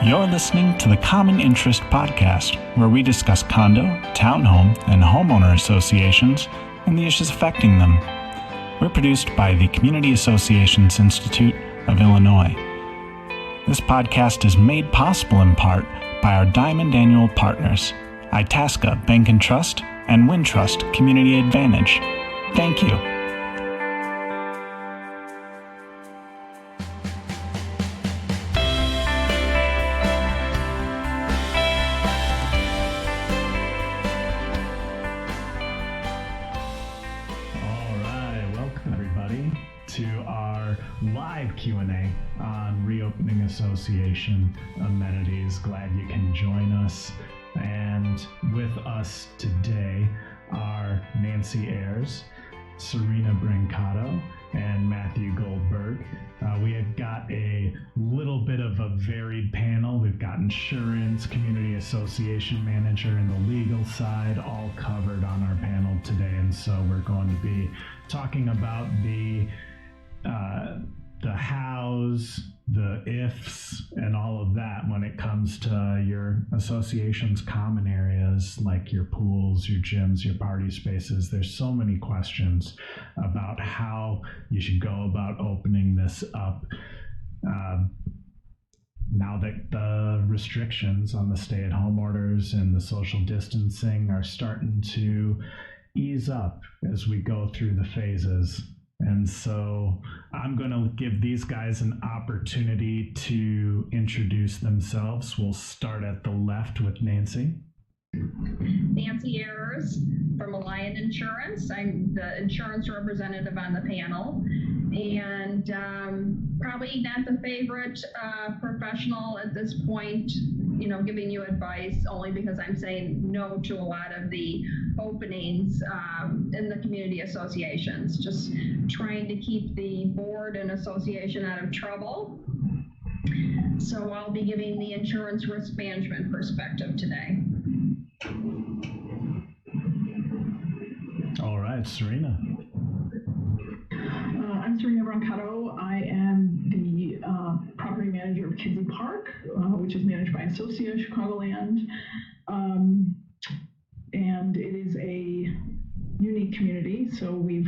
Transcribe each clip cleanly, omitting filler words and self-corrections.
You're listening to the Common Interest Podcast, where we discuss condo, townhome, and homeowner associations and the issues affecting them. We're produced by the Community Associations Institute of Illinois. This podcast is made possible in part by our Diamond Annual partners, Itasca Bank and Trust and Wintrust Community Advantage. Thank you. Q&A on reopening association amenities. Glad you can join us. And with us today are Nancy Ayers, Serina Brancato, and Matthew Goldberg. We have got a little bit of a varied panel. We've got insurance, community association manager, and the legal side all covered on our panel today. And so we're going to be talking about the hows, the ifs, and all of that when it comes to your association's common areas like your pools, your gyms, your party spaces. There's so many questions about how you should go about opening this up now that the restrictions on the stay-at-home orders and the social distancing are starting to ease up as we go through the phases. And so I'm going to give these guys an opportunity to introduce themselves. We'll start at the left with Nancy. Nancy Ayers from Alliant Insurance. I'm the insurance representative on the panel, and probably not the favorite professional at this point, giving you advice, only because I'm saying no to a lot of the openings in the community associations, just trying to keep the board and association out of trouble. So I'll be giving the insurance risk management perspective today. All right, Serina. I'm Serina Brancato. I am the property manager of Kinsey Park, which is managed by Associa, Chicagoland. And it is a unique community. So we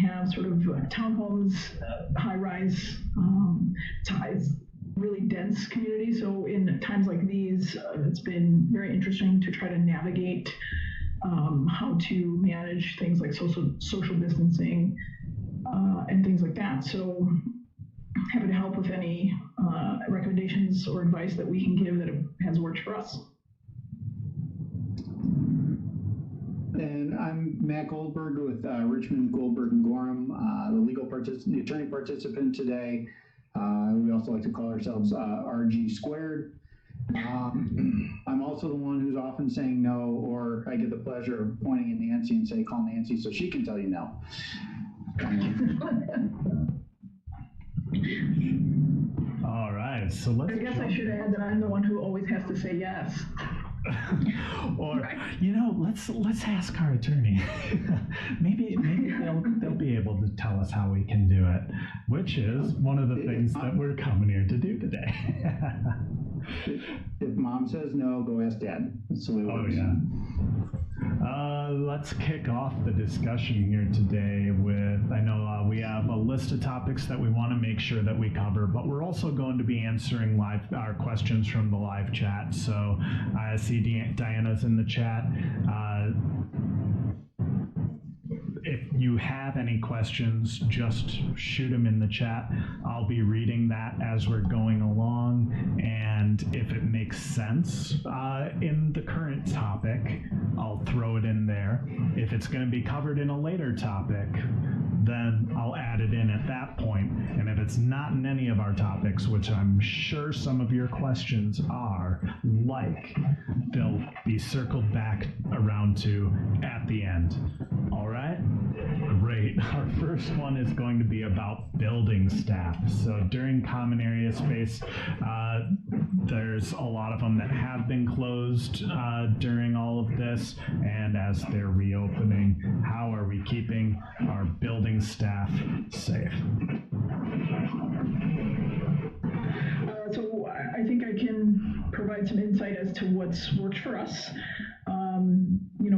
have sort of townhomes, high-rise, ties, really dense community. So in times like these, it's been very interesting to try to navigate how to manage things like social distancing and things like that. So happy to help with any recommendations or advice that we can give that has worked for us. And I'm Matt Goldberg with Richmond, Goldberg, and Gorham, the attorney participant today. We also like to call ourselves RG squared. I'm also the one who's often saying no, or I get the pleasure of pointing at Nancy and say, call Nancy so she can tell you no. All right, so let's... I guess I should add that I'm the one who always has to say yes. Or let's ask our attorney. maybe they'll be able to tell us how we can do it, which is one of the things that we're coming here to do today. If mom says no, go ask dad. That's the way it works. Oh yeah. Let's kick off the discussion here today with, I know we have a list of topics that we want to make sure that we cover, but we're also going to be answering our questions from the live chat. So I see Diana's in the chat. If you have any questions, just shoot them in the chat. I'll be reading that as we're going along, and if it makes sense in the current topic, I'll throw it in there. If it's going to be covered in a later topic, then I'll add it in at that point. And if it's not in any of our topics, which I'm sure some of your questions are, they'll be circled back around to at the end. All right? Great. Our first one is going to be about building staff. So during common area space, there's a lot of them that have been closed during all of this, and as they're reopening, how are we keeping our building staff safe? provide some insight as to what's worked for us.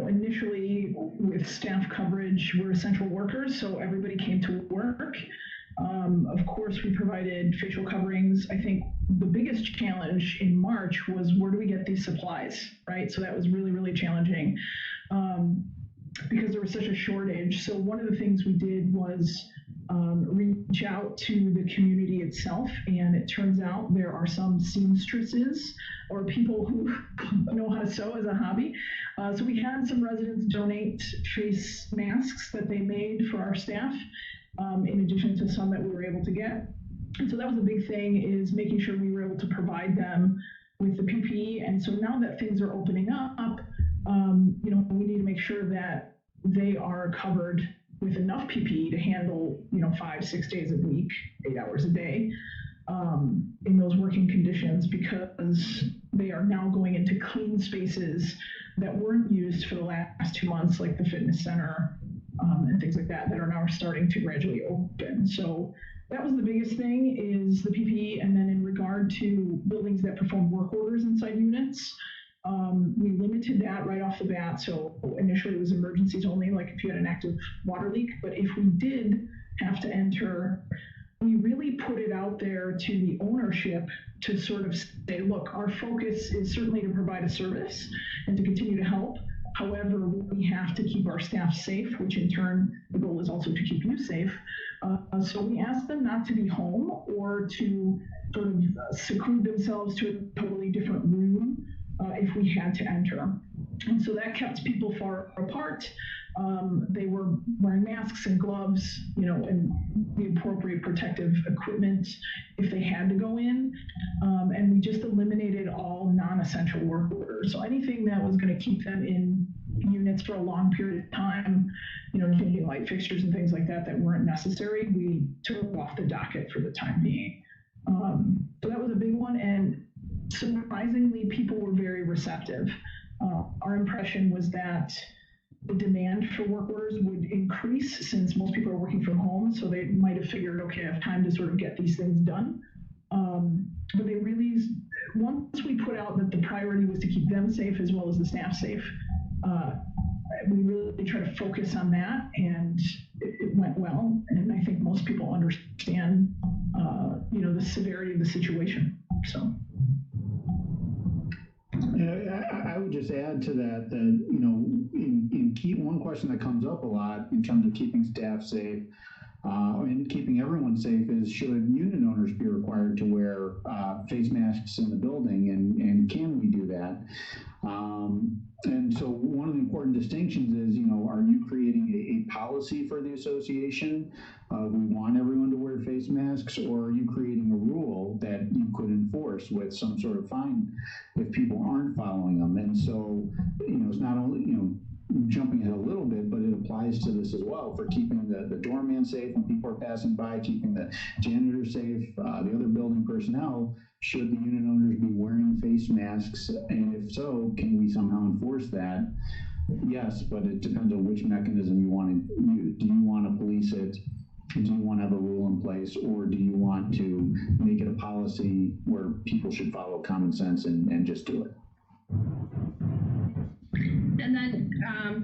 Initially with staff coverage, we're essential workers, so everybody came to work. Of course, we provided facial coverings. I think the biggest challenge in March was where do we get these supplies, right? So that was really, really challenging because there was such a shortage. So one of the things we did was reach out to the community itself, and it turns out there are some seamstresses or people who know how to sew as a hobby. So we had some residents donate face masks that they made for our staff, in addition to some that we were able to get. And so that was a big thing, is making sure we were able to provide them with the PPE. And so now that things are opening up, we need to make sure that they are covered with enough PPE to handle, 5-6 days a week, 8 hours a day, in those working conditions, because they are now going into clean spaces that weren't used for the last 2 months, like the fitness center and things like that are now starting to gradually open. So that was the biggest thing, is the PPE. And then in regard to buildings that perform work orders inside units, we limited that right off the bat. So initially it was emergencies only, like if you had an active water leak. But if we did have to enter, we really put it out there to the ownership to sort of say, look, our focus is certainly to provide a service and to continue to help. However, we have to keep our staff safe, which in turn, the goal is also to keep you safe. So we asked them not to be home or to sort of seclude themselves to a totally different room if we had to enter. And so that kept people far apart. They were wearing masks and gloves, and the appropriate protective equipment if they had to go in. And we just eliminated all non-essential work orders. So anything that was going to keep them in units for a long period of time, changing light fixtures and things like that weren't necessary, we took off the docket for the time being. So that was a big one. And surprisingly, people were very receptive. Our impression was that the demand for work orders would increase since most people are working from home, so they might have figured, okay, I have time to sort of get these things done. But they really, once we put out that the priority was to keep them safe as well as the staff safe, we really try to focus on that, and it went well. And I think most people understand, the severity of the situation. So. Yeah, I would just add to that, one question that comes up a lot in terms of keeping staff safe and keeping everyone safe is, should unit owners be required to wear face masks in the building, and can we do that? And so one of the important distinctions is, are you creating a policy for the association? We want everyone to wear face masks, or are you creating a rule that you could enforce with some sort of fine if people aren't following them? And so, it's not only, jumping ahead a little bit, but it applies to this as well, for keeping the doorman safe when people are passing by, keeping the janitor safe, the other building personnel. Should the unit owners be wearing face masks? And if so, can we somehow enforce that? Yes, but it depends on which mechanism you want to use. Do you want to police it? Do you want to have a rule in place, or do you want to make it a policy where people should follow common sense and just do it? And then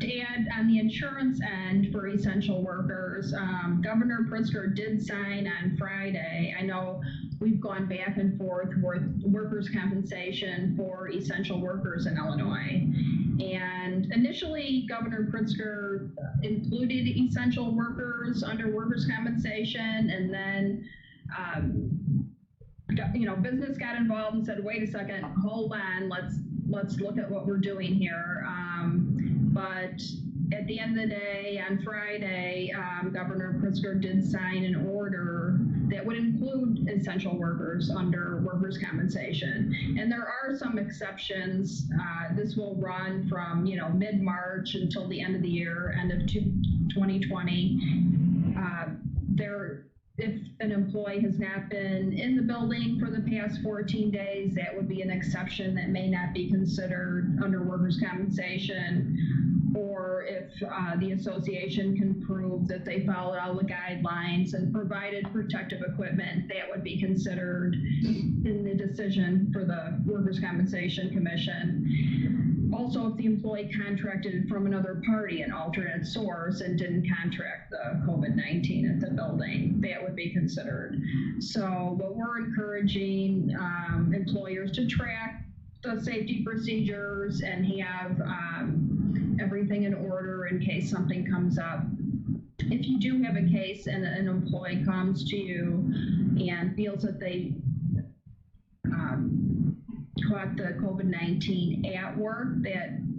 to add on the insurance end for essential workers, Governor Pritzker did sign on Friday. I know we've gone back and forth with workers' compensation for essential workers in Illinois. And initially, Governor Pritzker included essential workers under workers' compensation, and then business got involved and said, wait a second, hold on, let's look at what we're doing here. But at the end of the day, on Friday, Governor Pritzker did sign an order that would include essential workers under workers' compensation. And there are some exceptions. This will run from, mid-March until the end of the year, end of 2020. If an employee has not been in the building for the past 14 days, that would be an exception that may not be considered under workers' compensation. or if the association can prove that they followed all the guidelines and provided protective equipment, that would be considered in the decision for the Workers' Compensation Commission. Also, if the employee contracted from another party, an alternate source, and didn't contract the COVID-19 at the building, that would be considered. So, but we're encouraging employers to track the safety procedures and have everything in order in case something comes up. If you do have a case and an employee comes to you and feels that they caught the COVID-19 at work,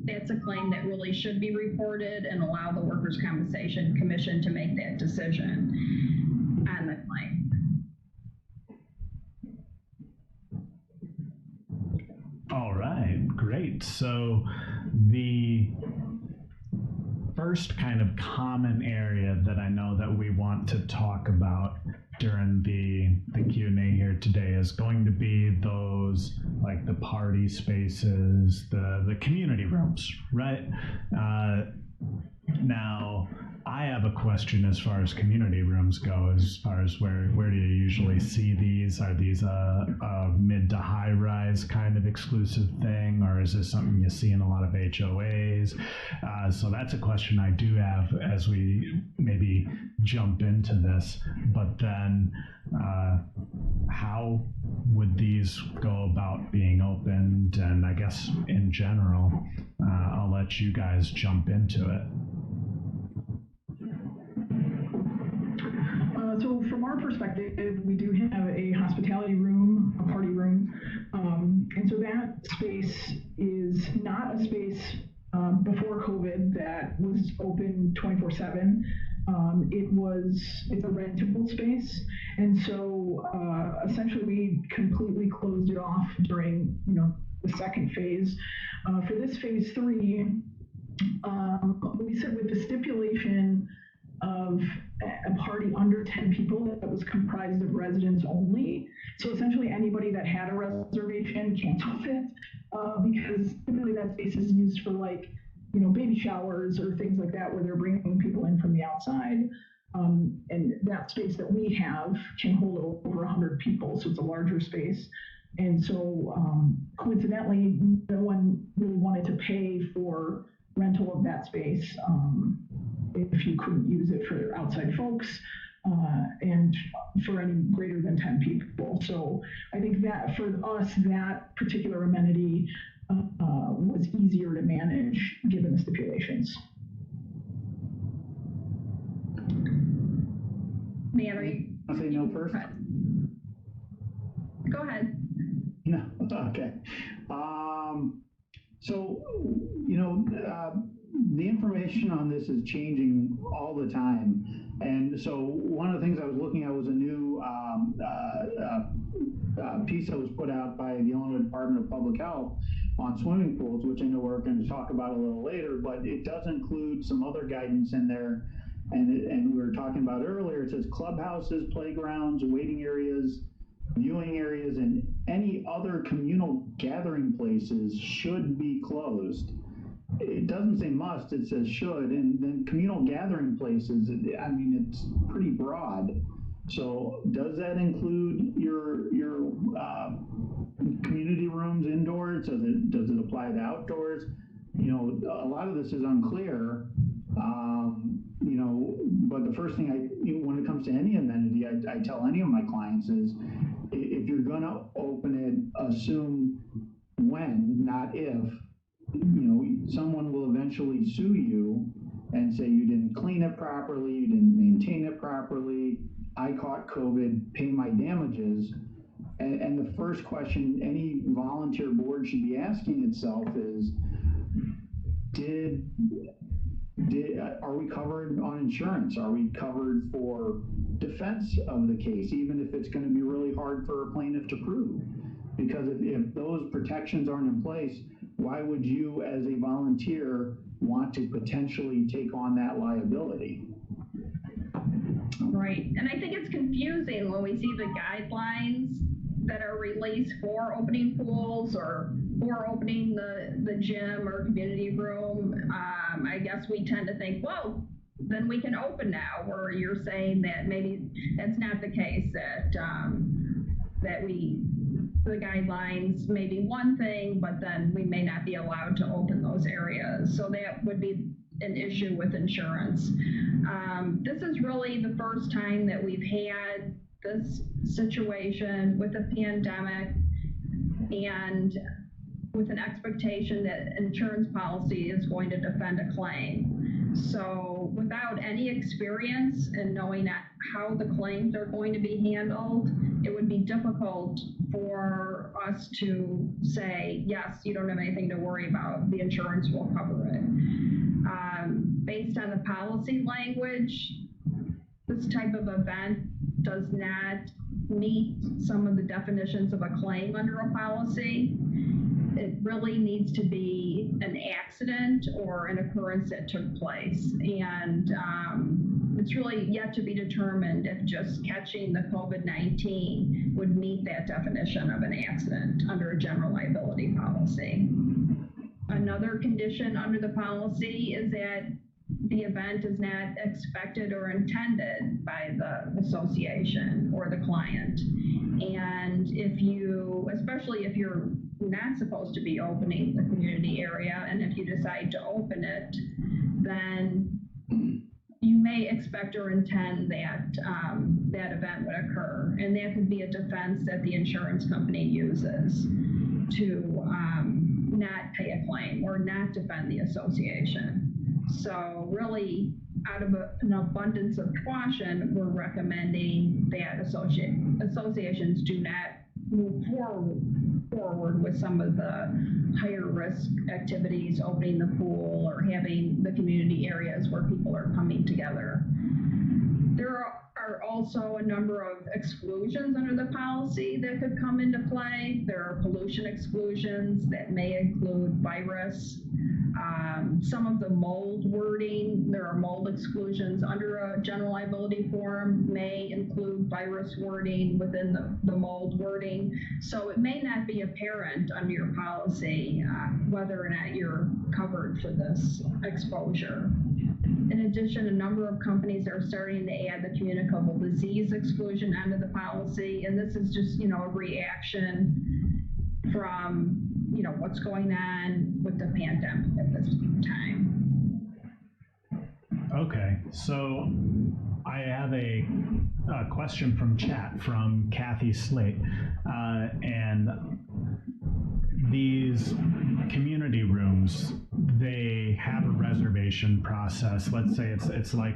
that's a claim that really should be reported and allow the Workers' Compensation Commission to make that decision on the claim. All right, great. So the first kind of common area that I know that we want to talk about during the Q&A here today is going to be those, like the party spaces, the community rooms, right? Now, I have a question as far as community rooms go, as far as where do you usually see these? Are these a mid to high rise kind of exclusive thing, or is this something you see in a lot of HOAs? So that's a question I do have as we maybe jump into this. But then how would these go about being opened? And I guess in general, I'll let you guys jump into it. So from our perspective, we do have a hospitality room, a party room, and so that space is not a space before COVID that was open 24/7. It's a rentable space, and so essentially we completely closed it off during the second phase. For this phase 3, we said with the stipulation of a party under 10 people that was comprised of residents only. So essentially anybody that had a reservation canceled it because typically that space is used for baby showers or things like that where they're bringing people in from the outside. And that space that we have can hold over 100 people, so it's a larger space. And so coincidentally, no one really wanted to pay for rental of that space if you couldn't use it for outside folks and for any greater than 10 people. So I think that for us, that particular amenity was easier to manage given the stipulations. Mary, I'll say no first. Go ahead. No, okay. So, the information on this is changing all the time. And so one of the things I was looking at was a new piece that was put out by the Illinois Department of Public Health on swimming pools, which I know we're going to talk about a little later, but it does include some other guidance in there. And we were talking about earlier, it says clubhouses, playgrounds, waiting areas, viewing areas, and any other communal gathering places should be closed. It doesn't say must, it says should, and then communal gathering places, it's pretty broad. So does that include your community rooms indoors? Does it apply to outdoors? A lot of this is unclear. But the first thing when it comes to any amenity, I tell any of my clients is, if you're going to open it, assume when, not if. Someone will eventually sue you and say you didn't clean it properly, you didn't maintain it properly, I caught COVID, pay my damages. And the first question any volunteer board should be asking itself is, are we covered on insurance? Are we covered for defense of the case, even if it's going to be really hard for a plaintiff to prove? Because if those protections aren't in place, why would you as a volunteer want to potentially take on that liability? Right, and I think it's confusing when we see the guidelines that are released for opening pools or for opening the gym or community room, I guess we tend to think, well, then we can open now. Or you're saying that maybe that's not the case, that the guidelines may be one thing, but then we may not be allowed to open those areas. So that would be an issue with insurance. This is really the first time that we've had this situation with a pandemic and with an expectation that insurance policy is going to defend a claim. So without any experience and knowing how the claims are going to be handled, it would be difficult for us to say, yes, you don't have anything to worry about, the insurance will cover it. Based on the policy language, this type of event does not meet some of the definitions of a claim under a policy. It really needs to be an accident or an occurrence that took place. And it's really yet to be determined if just catching the COVID-19 would meet that definition of an accident under a general liability policy. Another condition under the policy is that the event is not expected or intended by the association or the client. And especially if you're not supposed to be opening the community area, and if you decide to open it, then you may expect or intend that that event would occur. And that could be a defense that the insurance company uses to not pay a claim or not defend the association. So really, out of an abundance of caution, we're recommending that associations do not move forward with some of the higher risk activities, opening the pool or having the community areas where people are coming together. There are also a number of exclusions under the policy that could come into play. There are pollution exclusions that may include virus. Some of the mold wording, there are mold exclusions under a general liability form, may include virus wording within the mold wording. So it may not be apparent under your policy whether or not you're covered for this exposure. In addition, a number of companies are starting to add the communicable disease exclusion onto the policy, and this is just, a reaction from, what's going on with the pandemic at this time. Okay, so I have a question from chat from Kathy Slate, and these community rooms, they have a reservation process. Let's say it's like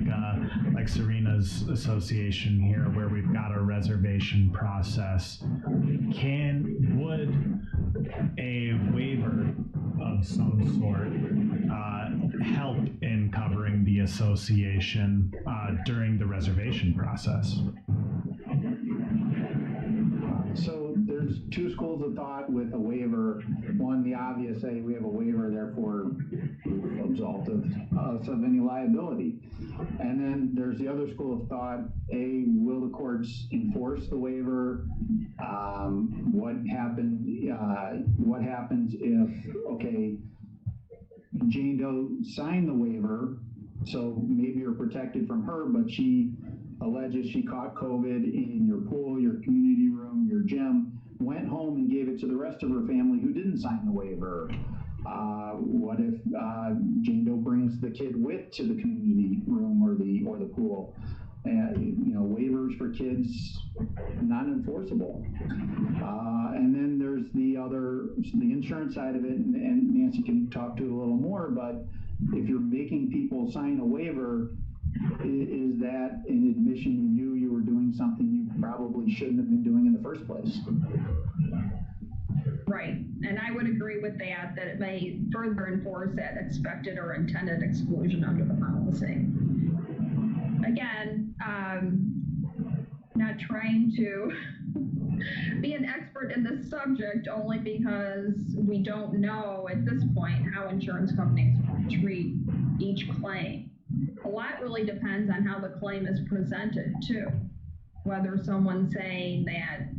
Serina's association here, where we've got a reservation process. Would a waiver of some sort help in covering the association during the reservation process? So there's two schools of thought with a waiver. One, the obvious, say we have a waiver, therefore absolved of us of any liability. And then there's the other school of thought, will the courts enforce the waiver? What happens if, Jane Doe signed the waiver, so maybe you're protected from her, but she alleges she caught COVID in your pool, your community room, your gym, went home and gave it to the rest of her family who didn't sign the waiver. What if Jane Doe brings the kid to the community room or the pool? Waivers for kids, not enforceable. And then there's the insurance side of it, and Nancy can talk to it a little more, but if you're making people sign a waiver, is that an admission you were doing something you probably shouldn't have been doing in the first place? Right, and I would agree with that it may further enforce that expected or intended exclusion under the policy. Again, not trying to be an expert in this subject, only because we don't know at this point how insurance companies treat each claim. A lot really depends on how the claim is presented too. Whether someone's saying that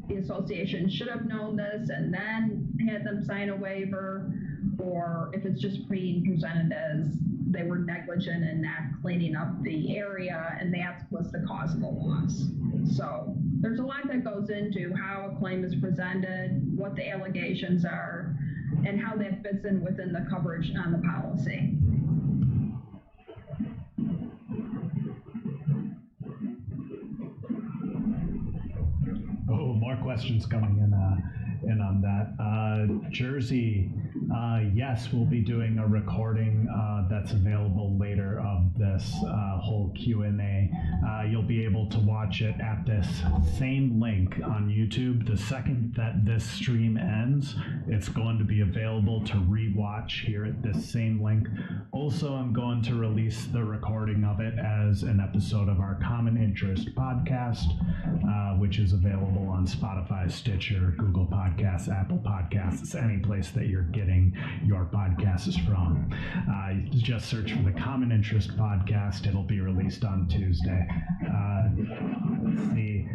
the association should have known this and then had them sign a waiver, or if it's just being presented as they were negligent in not cleaning up the area, and that was the cause of the loss. So there's a lot that goes into how a claim is presented, what the allegations are, and how that fits in within the coverage on the policy. Oh, more questions coming in on that. Jersey, yes, we'll be doing a recording that's available later of this whole Q&A. You'll be able to watch it at this same link on YouTube. The second that this stream ends, it's going to be available to rewatch here at this same link. Also, I'm going to release the recording of it as an episode of our Common Interest podcast, which is available on Spotify, Stitcher, Google Podcasts, Apple Podcasts, any place that you're getting your podcasts from. Just search for the Common Interest podcast. It'll be released on Tuesday. Let's see.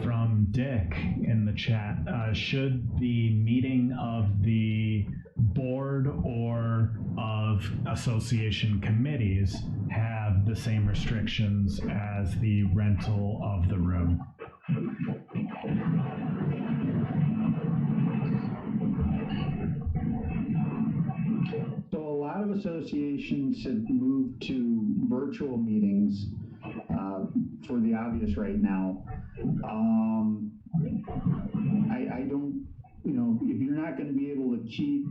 From Dick in the chat, should the meeting of the board or of association committees have the same restrictions as the rental of the room? So a lot of associations have moved to virtual meetings for the obvious right now. I don't, if you're not going to be able to keep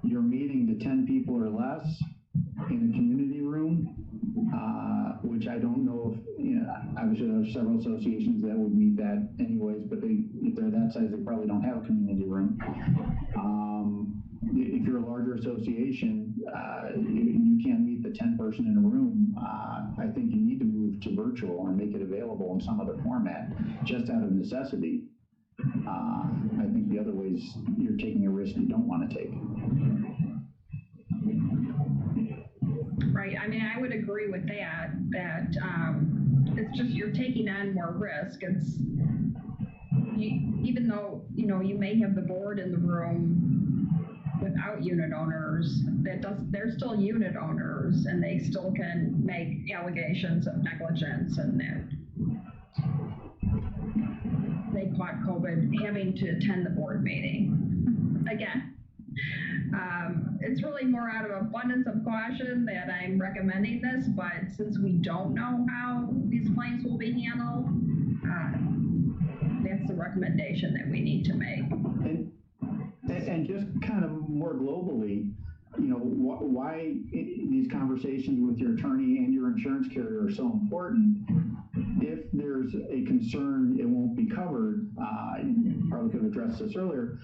your meeting to 10 people or less in a community room, which I don't know if, obviously there are several associations that would meet that anyways, but if they're that size, they probably don't have a community room. If you're a larger association, you can't meet the 10 person in a room. I think you need to move to virtual and make it available in some other format, just out of necessity. I think the other ways you're taking a risk you don't want to take. Right. I mean, I would agree with that it's just you're taking on more risk. It's even though, you may have the board in the room without unit owners, they're still unit owners, and they still can make allegations of negligence, and that they caught COVID having to attend the board meeting. Again, it's really more out of abundance of caution that I'm recommending this, but since we don't know how these claims will be handled, that's the recommendation that we need to make. And just kind of more globally, why these conversations with your attorney and your insurance carrier are so important. If there's a concern it won't be covered, you probably could have addressed this earlier,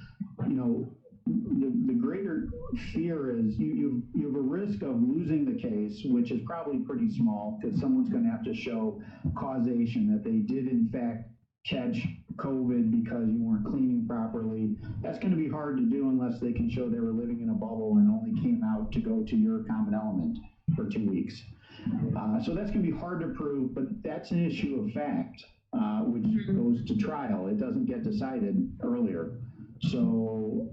the greater fear is you have a risk of losing the case, which is probably pretty small because someone's going to have to show causation that they did in fact catch COVID because you weren't cleaning properly. That's going to be hard to do unless they can show they were living in a bubble and only came out to go to your common element for 2 weeks. So that's going to be hard to prove, but that's an issue of fact, which goes to trial. It doesn't get decided earlier. So,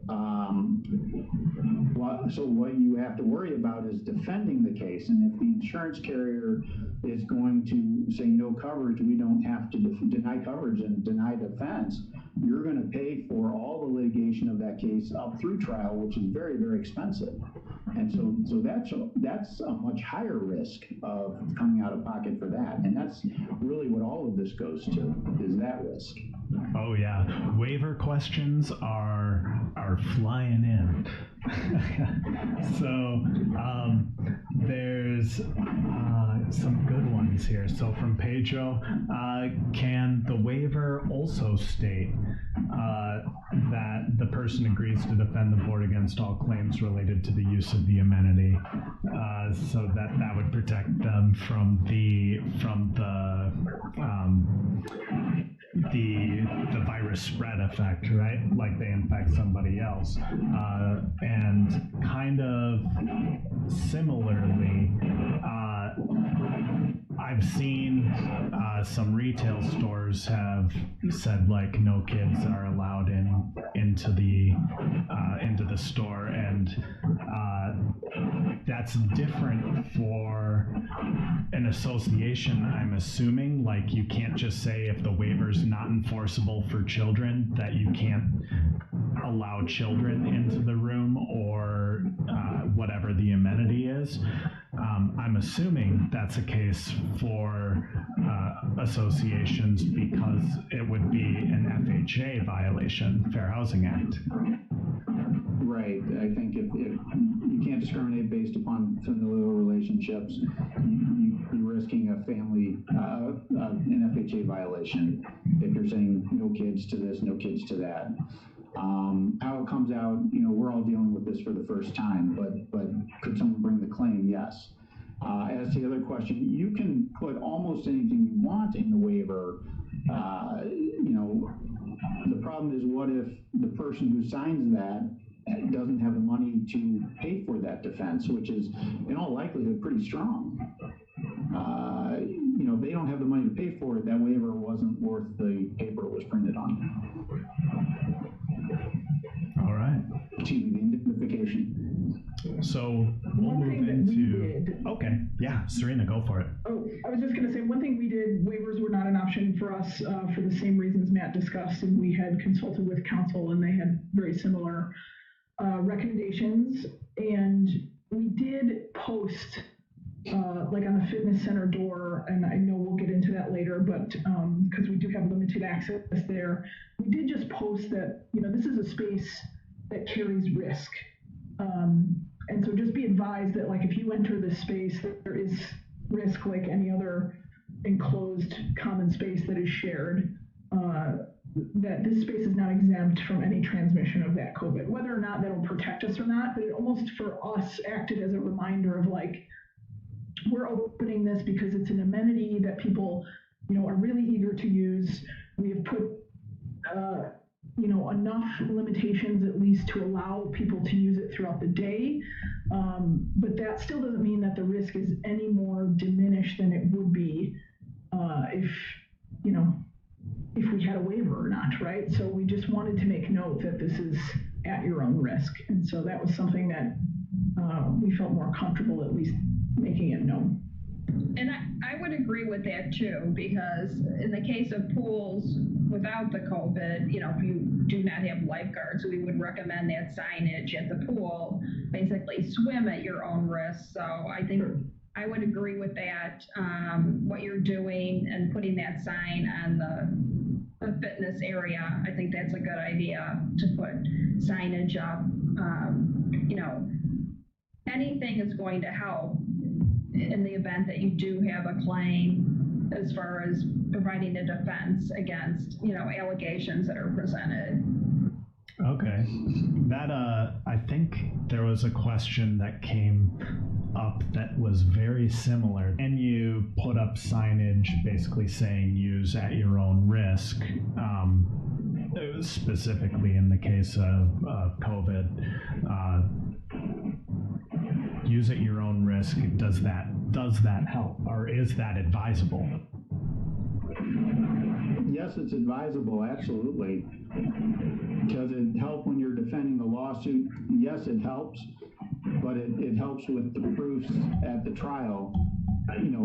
what you have to worry about is defending the case. And if the insurance carrier is going to say no coverage, we don't have to deny coverage and deny defense, you're going to pay for all the litigation of that case up through trial, which is very, very expensive. And so that's a much higher risk of coming out of pocket for that. And that's really what all of this goes to, is that risk. Oh yeah, waiver questions are flying in. So there's some good ones here. So from Pedro, can the waiver also state that the person agrees to defend the board against all claims related to the use of the amenity, so that would protect them from the virus spread effect, right? Like they infect somebody else. And kind of similarly, I've seen some retail stores have said like no kids are allowed into the store, and that's different for an association. I'm assuming like you can't just say if the waiver's not enforceable for children that you can't allow children into the room or whatever the amenity is. I'm assuming that's a case for associations because it would be an FHA violation, Fair Housing Act. Right. I think if you can't discriminate based upon familial relationships, you're risking a family, an FHA violation if you're saying no kids to this, no kids to that. How it comes out, we're all dealing with this for the first time, but could someone bring the claim? Yes. As to the other question, you can put almost anything you want in the waiver. The problem is, what if the person who signs that doesn't have the money to pay for that defense, which is in all likelihood pretty strong. If they don't have the money to pay for it, that waiver wasn't worth the paper it was printed on. All right. Excuse me, the indemnification. So we'll One move thing that into. we did. Okay, yeah, Serina, go for it. Oh, I was just going to say, one thing we did, waivers were not an option for us for the same reasons Matt discussed, and we had consulted with counsel, and they had very similar recommendations. And we did post, like on the fitness center door, and I know we'll get into that later, but because we do have limited access there, we did just post that, this is a space that carries risk. And so just be advised that, like, if you enter this space, there is risk like any other enclosed common space that is shared, that this space is not exempt from any transmission of that COVID. Whether or not that'll protect us or not, but it almost for us acted as a reminder of like, we're opening this because it's an amenity that people, are really eager to use. We have put, enough limitations at least to allow people to use it throughout the day. But that still doesn't mean that the risk is any more diminished than it would be if we had a waiver or not, right? So we just wanted to make note that this is at your own risk. And so that was something that we felt more comfortable at least making it known. And I would agree with that too, because in the case of pools without the COVID, if you do not have lifeguards, we would recommend that signage at the pool, basically swim at your own risk. So I think I would agree with that, what you're doing and putting that sign on the fitness area. I think that's a good idea to put signage up. Anything is going to help in the event that you do have a claim as far as providing a defense against, allegations that are presented. Okay. That, I think there was a question that came up that was very similar. Can you put up signage basically saying use at your own risk? Specifically in the case of COVID, use at your own risk. Does that help, or is that advisable? Yes, it's advisable, absolutely. Does it help when you're defending the lawsuit? Yes, it helps, but it helps with the proofs at the trial.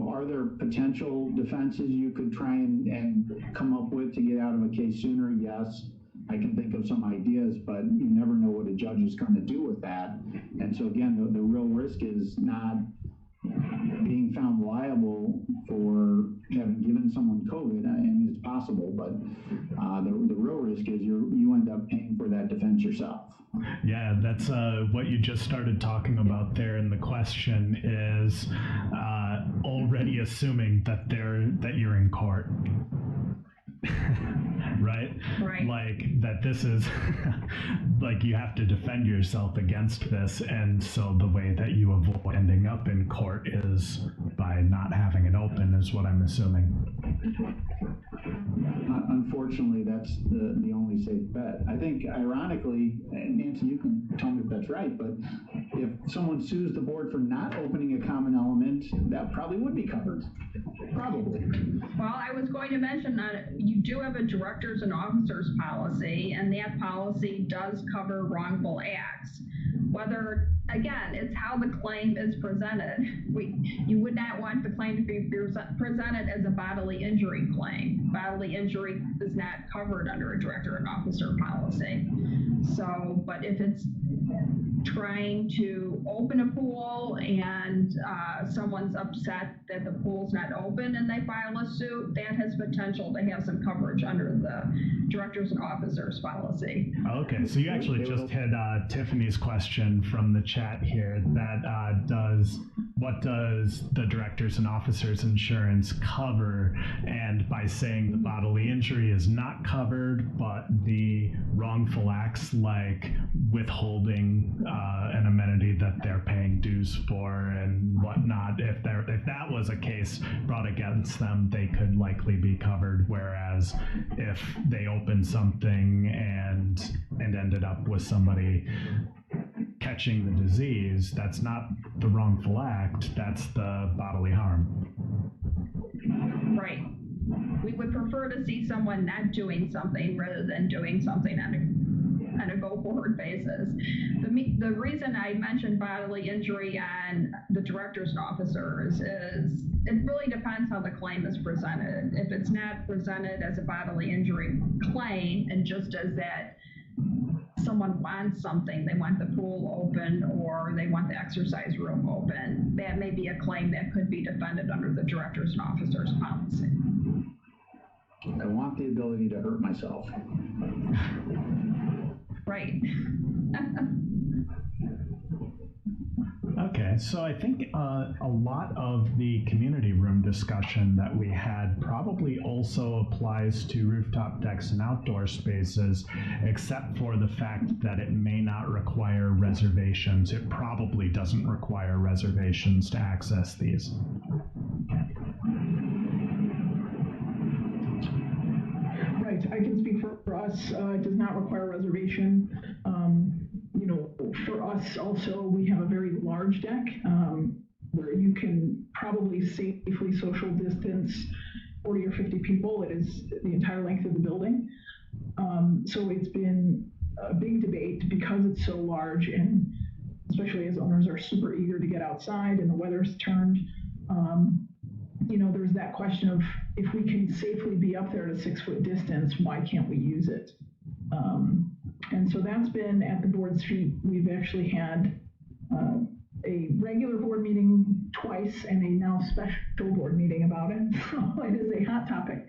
Are there potential defenses you could try and come up with to get out of a case sooner? Yes. I can think of some ideas, but you never know what a judge is going to do with that. And so again, the real risk is not being found liable for having given someone COVID. I mean, it's possible, but the real risk is you end up paying for that defense yourself. Yeah, that's what you just started talking about there in the question is already assuming that you're in court. Right? Like that this is like you have to defend yourself against this, and so the way that you avoid ending up in court is by not having it open, is what I'm assuming. Unfortunately, that's the only safe bet. I think, ironically, and Nancy, you can tell me if that's right, but if someone sues the board for not opening a common element, that probably would be covered. Probably. Well, I was going to mention that you do have a directors and officers policy, and that policy does cover wrongful acts. Whether, again, it's how the claim is presented. You would not want the claim to be presented as a bodily injury claim. Bodily injury is not covered under a director and officer policy. So, but if it's trying to open a pool and someone's upset that the pool's not open and they file a suit, that has potential to have some coverage under the directors and officers policy. Okay, so you actually just hit Tiffany's question from the chat here. That what does the directors and officers insurance cover? And by saying the bodily injury is not covered, but the wrongful acts like withholding an amenity that they're paying dues for and whatnot, if that was a case brought against them, they could likely be covered. Whereas if they opened something and ended up with somebody catching the disease, that's not the wrongful act, that's the bodily harm. Right. We would prefer to see someone not doing something rather than doing something on a go-forward basis. The reason I mentioned bodily injury on the directors and officers is it really depends how the claim is presented. If it's not presented as a bodily injury claim and just as that someone wants something, they want the pool open or they want the exercise room open, that may be a claim that could be defended under the directors and officers policy. I want the ability to hurt myself. Right. Okay, so I think a lot of the community room discussion that we had probably also applies to rooftop decks and outdoor spaces, except for the fact that it may not require reservations. It probably doesn't require reservations to access these. Right, I can speak for us. It does not require reservation. For us also, we have a very large deck where you can probably safely social distance 40 or 50 people. It is the entire length of the building. So it's been a big debate because it's so large, and especially as owners are super eager to get outside and the weather's turned. There's that question of if we can safely be up there at a 6-foot distance, why can't we use it? And so that's been at the board's feet. We've actually had a regular board meeting twice and a now special board meeting about it. So it is a hot topic.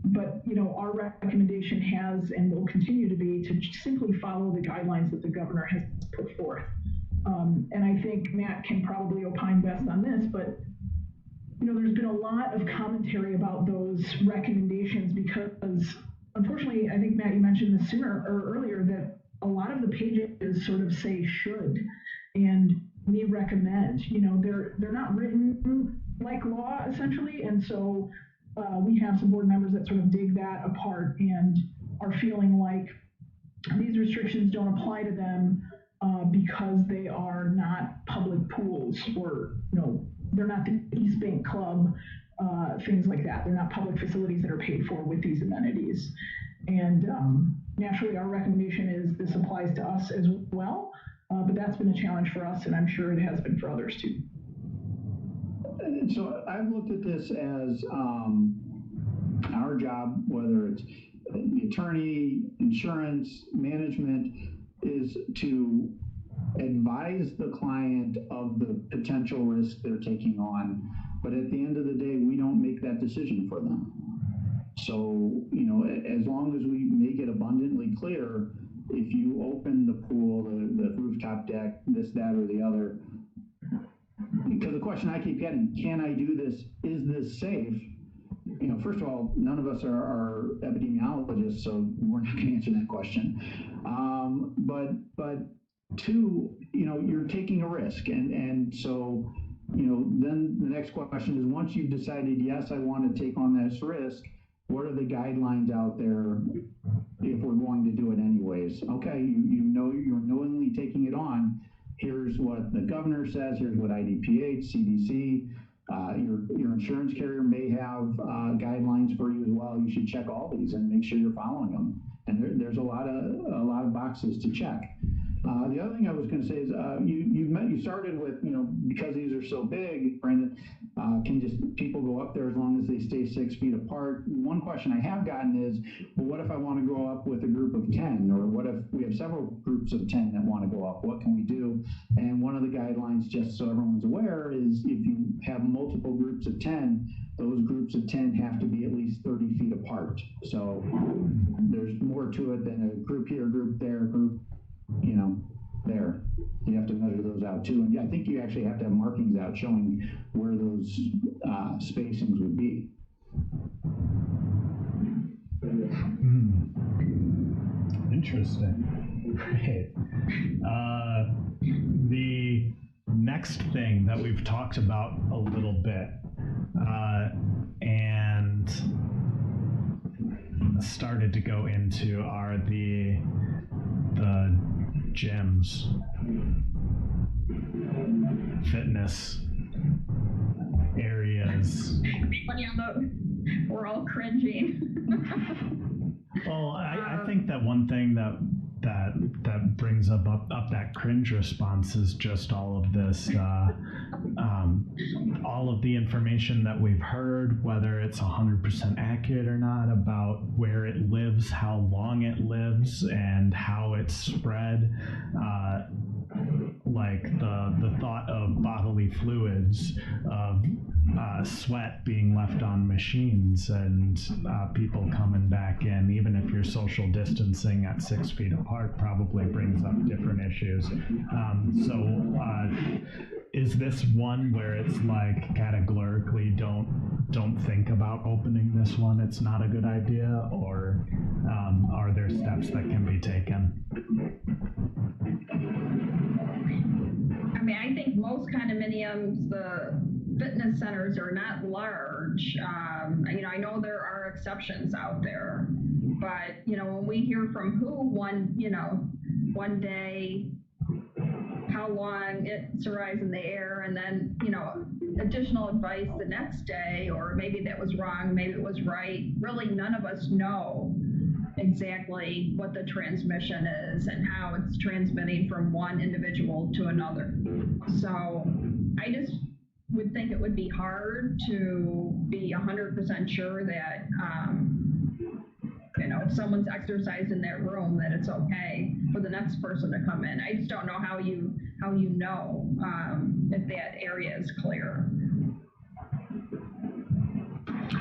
But our recommendation has and will continue to be to simply follow the guidelines that the governor has put forth. And I think Matt can probably opine best on this, but there's been a lot of commentary about those recommendations because, unfortunately, I think, Matt, you mentioned this earlier, that a lot of the pages sort of say should and we recommend. They're not written like law, essentially, and so we have some board members that sort of dig that apart and are feeling like these restrictions don't apply to them because they are not public pools or, they're not the East Bank Club, things like that. They're not public facilities that are paid for with these amenities. And naturally, our recommendation is this applies to us as well, but that's been a challenge for us, and I'm sure it has been for others too. So I've looked at this as our job, whether it's the attorney, insurance, management, is to advise the client of the potential risk they're taking on. But at the end of the day, we don't make that decision for them. So, as long as we make it abundantly clear, if you open the pool, the rooftop deck, this, that, or the other, because the question I keep getting, can I do this? Is this safe? First of all, none of us are epidemiologists, so we're not going to answer that question. But two, you're taking a risk, and so then the next question is, once you've decided, yes, I want to take on this risk, what are the guidelines out there if we're going to do it anyways? Okay, you know you're knowingly taking it on. Here's what the governor says. Here's what IDPH, CDC, your insurance carrier may have guidelines for you as well. You should check all these and make sure you're following them. And there's a lot of boxes to check. The other thing I was going to say is you started with, because these are so big, Brandon, can just people go up there as long as they stay 6 feet apart? One question I have gotten is, well, what if I want to go up with a group of 10? Or what if we have several groups of 10 that want to go up? What can we do? And one of the guidelines, just so everyone's aware, is if you have multiple groups of 10, those groups of 10 have to be at least 30 feet apart. So there's more to it than a group here, group there, group, there. You have to measure those out too. And I think you actually have to have markings out showing where those spacings would be. Interesting. Right. The next thing that we've talked about a little bit and started to go into are the gyms, fitness areas. We're all cringing. Well, I think that one thing that brings up that cringe response is just all of this, all of the information that we've heard, whether it's 100% accurate or not, about where it lives, how long it lives, and how it's spread. Like the thought of bodily fluids, of sweat being left on machines, and people coming back in, even if you're social distancing at 6 feet apart, probably brings up different issues. Is this one where it's like categorically don't think about opening this one? It's not a good idea, or are there steps that can be taken? I mean, I think most condominiums, the fitness centers are not large. I know there are exceptions out there, but when we hear from one day, how long it's rise in the air, and then additional advice the next day, or maybe that was wrong, maybe it was right. Really, none of us know exactly what the transmission is and how it's transmitting from one individual to another. So I just would think it would be hard to be 100% sure that if someone's exercised in that room, that it's okay for the next person to come in. I just don't know how you know if that area is clear.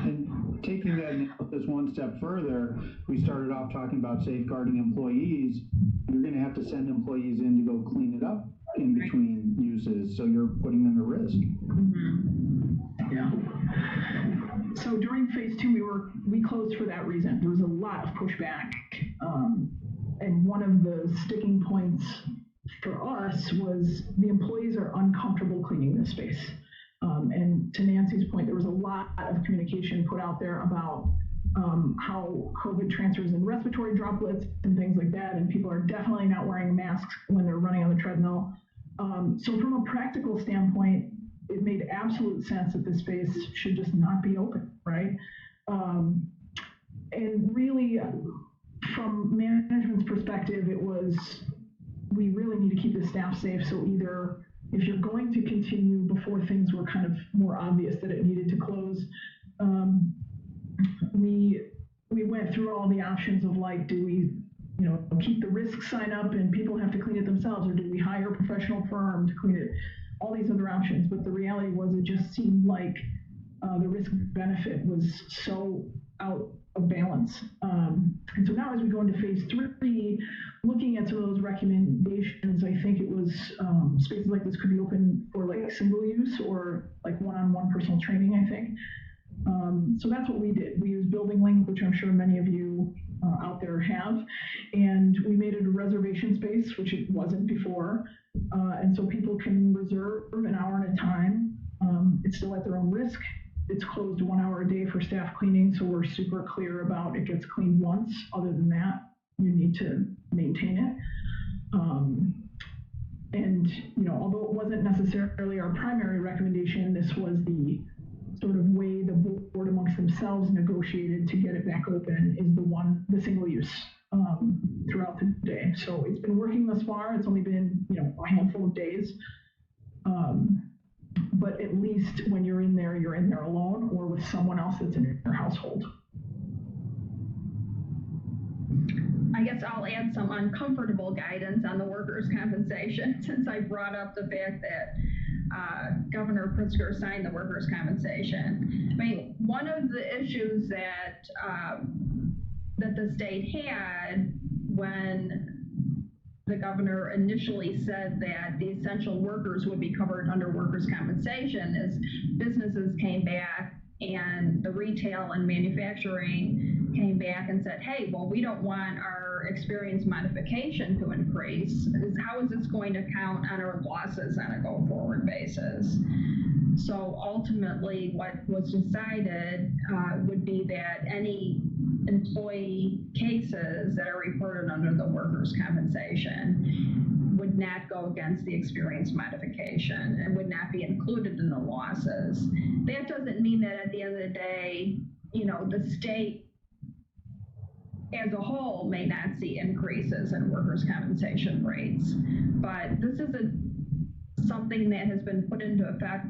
And taking that analysis one step further, we started off talking about safeguarding employees. You're going to have to send employees in to go clean it up in between uses, so you're putting them at risk. Mm-hmm. Yeah. So during phase 2, we closed for that reason. There was a lot of pushback, and one of the sticking points for us was the employees are uncomfortable cleaning this space. And to Nancy's point, there was a lot of communication put out there about how COVID transfers in respiratory droplets and things like that, and people are definitely not wearing masks when they're running on the treadmill. So from a practical standpoint, it made absolute sense that this space should just not be open, right? And really, from management's perspective, it was, we really need to keep the staff safe. So either if you're going to continue before things were kind of more obvious that it needed to close, we went through all the options of like, do we keep the risk sign up and people have to clean it themselves, or do we hire a professional firm to clean it? All these other options, but the reality was it just seemed like the risk benefit was so out of balance. And so now as we go into phase 3, looking at some of those recommendations, I think it was spaces like this could be open for like single use or like one-on-one personal training, I think. So that's what we did. We used Building Link, which I'm sure many of you out there have, and we made it a reservation space, which it wasn't before. And so people can reserve an hour at a time. it's still at their own risk. It's closed 1 hour a day for staff cleaning, so we're super clear about it gets cleaned once. Other than that, you need to maintain it. And, you know, although it wasn't necessarily our primary recommendation, this was the sort of way the board amongst themselves negotiated to get it back open, is the single use throughout the day. So it's been working thus far. It's only been, you know, a handful of days. But at least when you're in there alone or with someone else that's in your household. I guess I'll add some uncomfortable guidance on the workers' compensation, since I brought up the fact that Governor Pritzker signed the workers' compensation. I mean, one of the issues that the state had when the governor initially said that the essential workers would be covered under workers' compensation is businesses came back and the retail and manufacturing came back and said, hey, well, we don't want our experience modification to increase. How is this going to count on our losses on a go-forward basis? So ultimately, what was decided would be that any employee cases that are reported under the workers' compensation would not go against the experience modification and would not be included in the losses. That doesn't mean that at the end of the day, you know, the state as a whole may not see increases in workers' compensation rates, but this is something that has been put into effect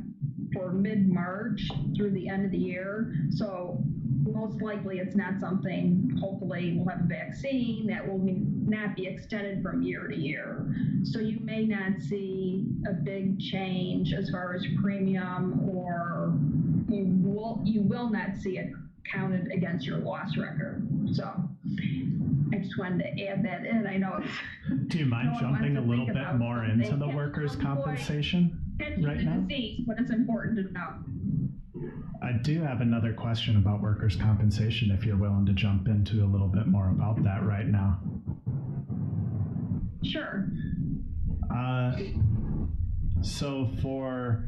for mid-March through the end of the year. So most likely it's not something, hopefully we'll have a vaccine that will not be extended from year to year. So you may not see a big change as far as premium, or you will not see it counted against your loss record. So I just wanted to add that in. I know it's... Do you mind jumping a little bit more into the workers' compensation right now? But it's important to know. I do have another question about workers' compensation, if you're willing to jump into a little bit more about that right now. Sure. So for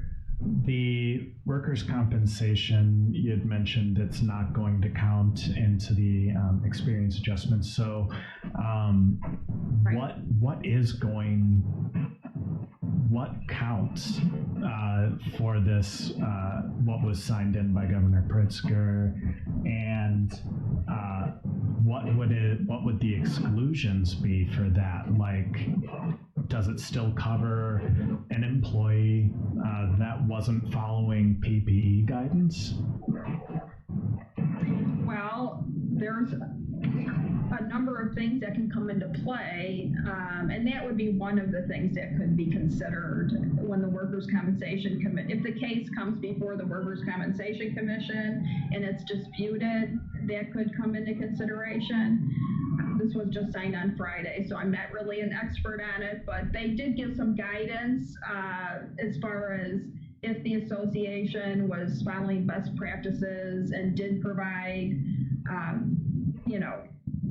the workers' compensation, you had mentioned it's not going to count into the experience adjustments. So Right. what counts for this, what was signed in by Governor Pritzker, and what would the exclusions be for that? Like, does it still cover an employee that wasn't following PPE guidance? Well, there's a number of things that can come into play, and that would be one of the things that could be considered when the Workers' Compensation Commission, if the case comes before the Workers' Compensation Commission and it's disputed, that could come into consideration. This was just signed on Friday, so I'm not really an expert on it, but they did give some guidance as far as if the association was following best practices and did provide, you know,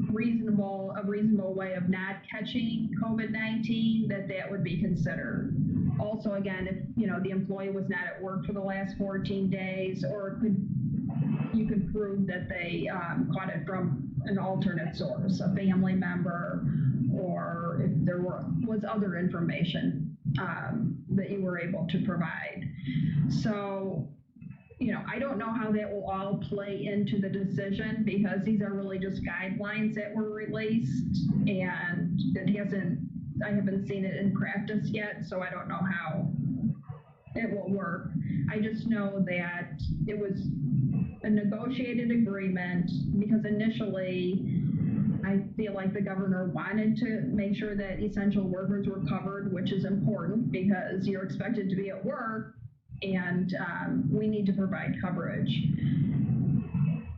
a reasonable way of not catching COVID-19, that would be considered. Also, again, if, you know, the employee was not at work for the last 14 days, or you could prove that they caught it from an alternate source, a family member, or if there was other information that you were able to provide. So, you know, I don't know how that will all play into the decision, because these are really just guidelines that were released, and I haven't seen it in practice yet, so I don't know how it will work. I just know that it was a negotiated agreement, because initially I feel like the governor wanted to make sure that essential workers were covered, which is important because you're expected to be at work, and we need to provide coverage.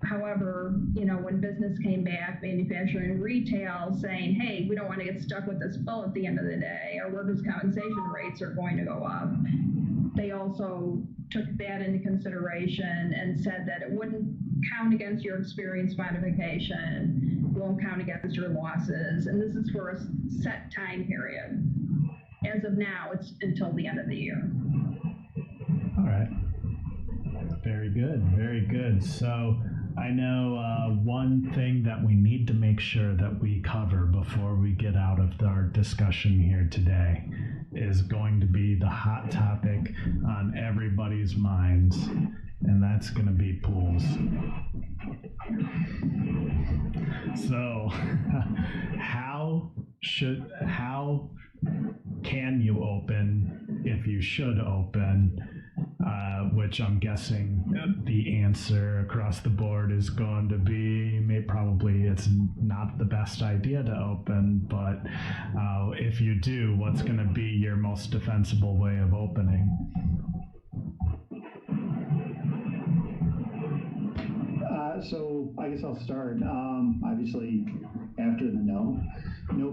However, you know, when business came back, manufacturing and retail, saying, hey, we don't want to get stuck with this bill at the end of the day, our workers' compensation rates are going to go up, they also took that into consideration and said that it wouldn't count against your experience modification, won't count against your losses, and this is for a set time period. As of now, it's until the end of the year. All right. Very good, very good. So I know one thing that we need to make sure that we cover before we get out of our discussion here today is going to be the hot topic on everybody's minds, and that's going to be pools. So how can you open if you should open? Which I'm guessing the answer across the board is going to be probably it's not the best idea to open, but if you do, what's going to be your most defensible way of opening? So I guess I'll start. Obviously, after the no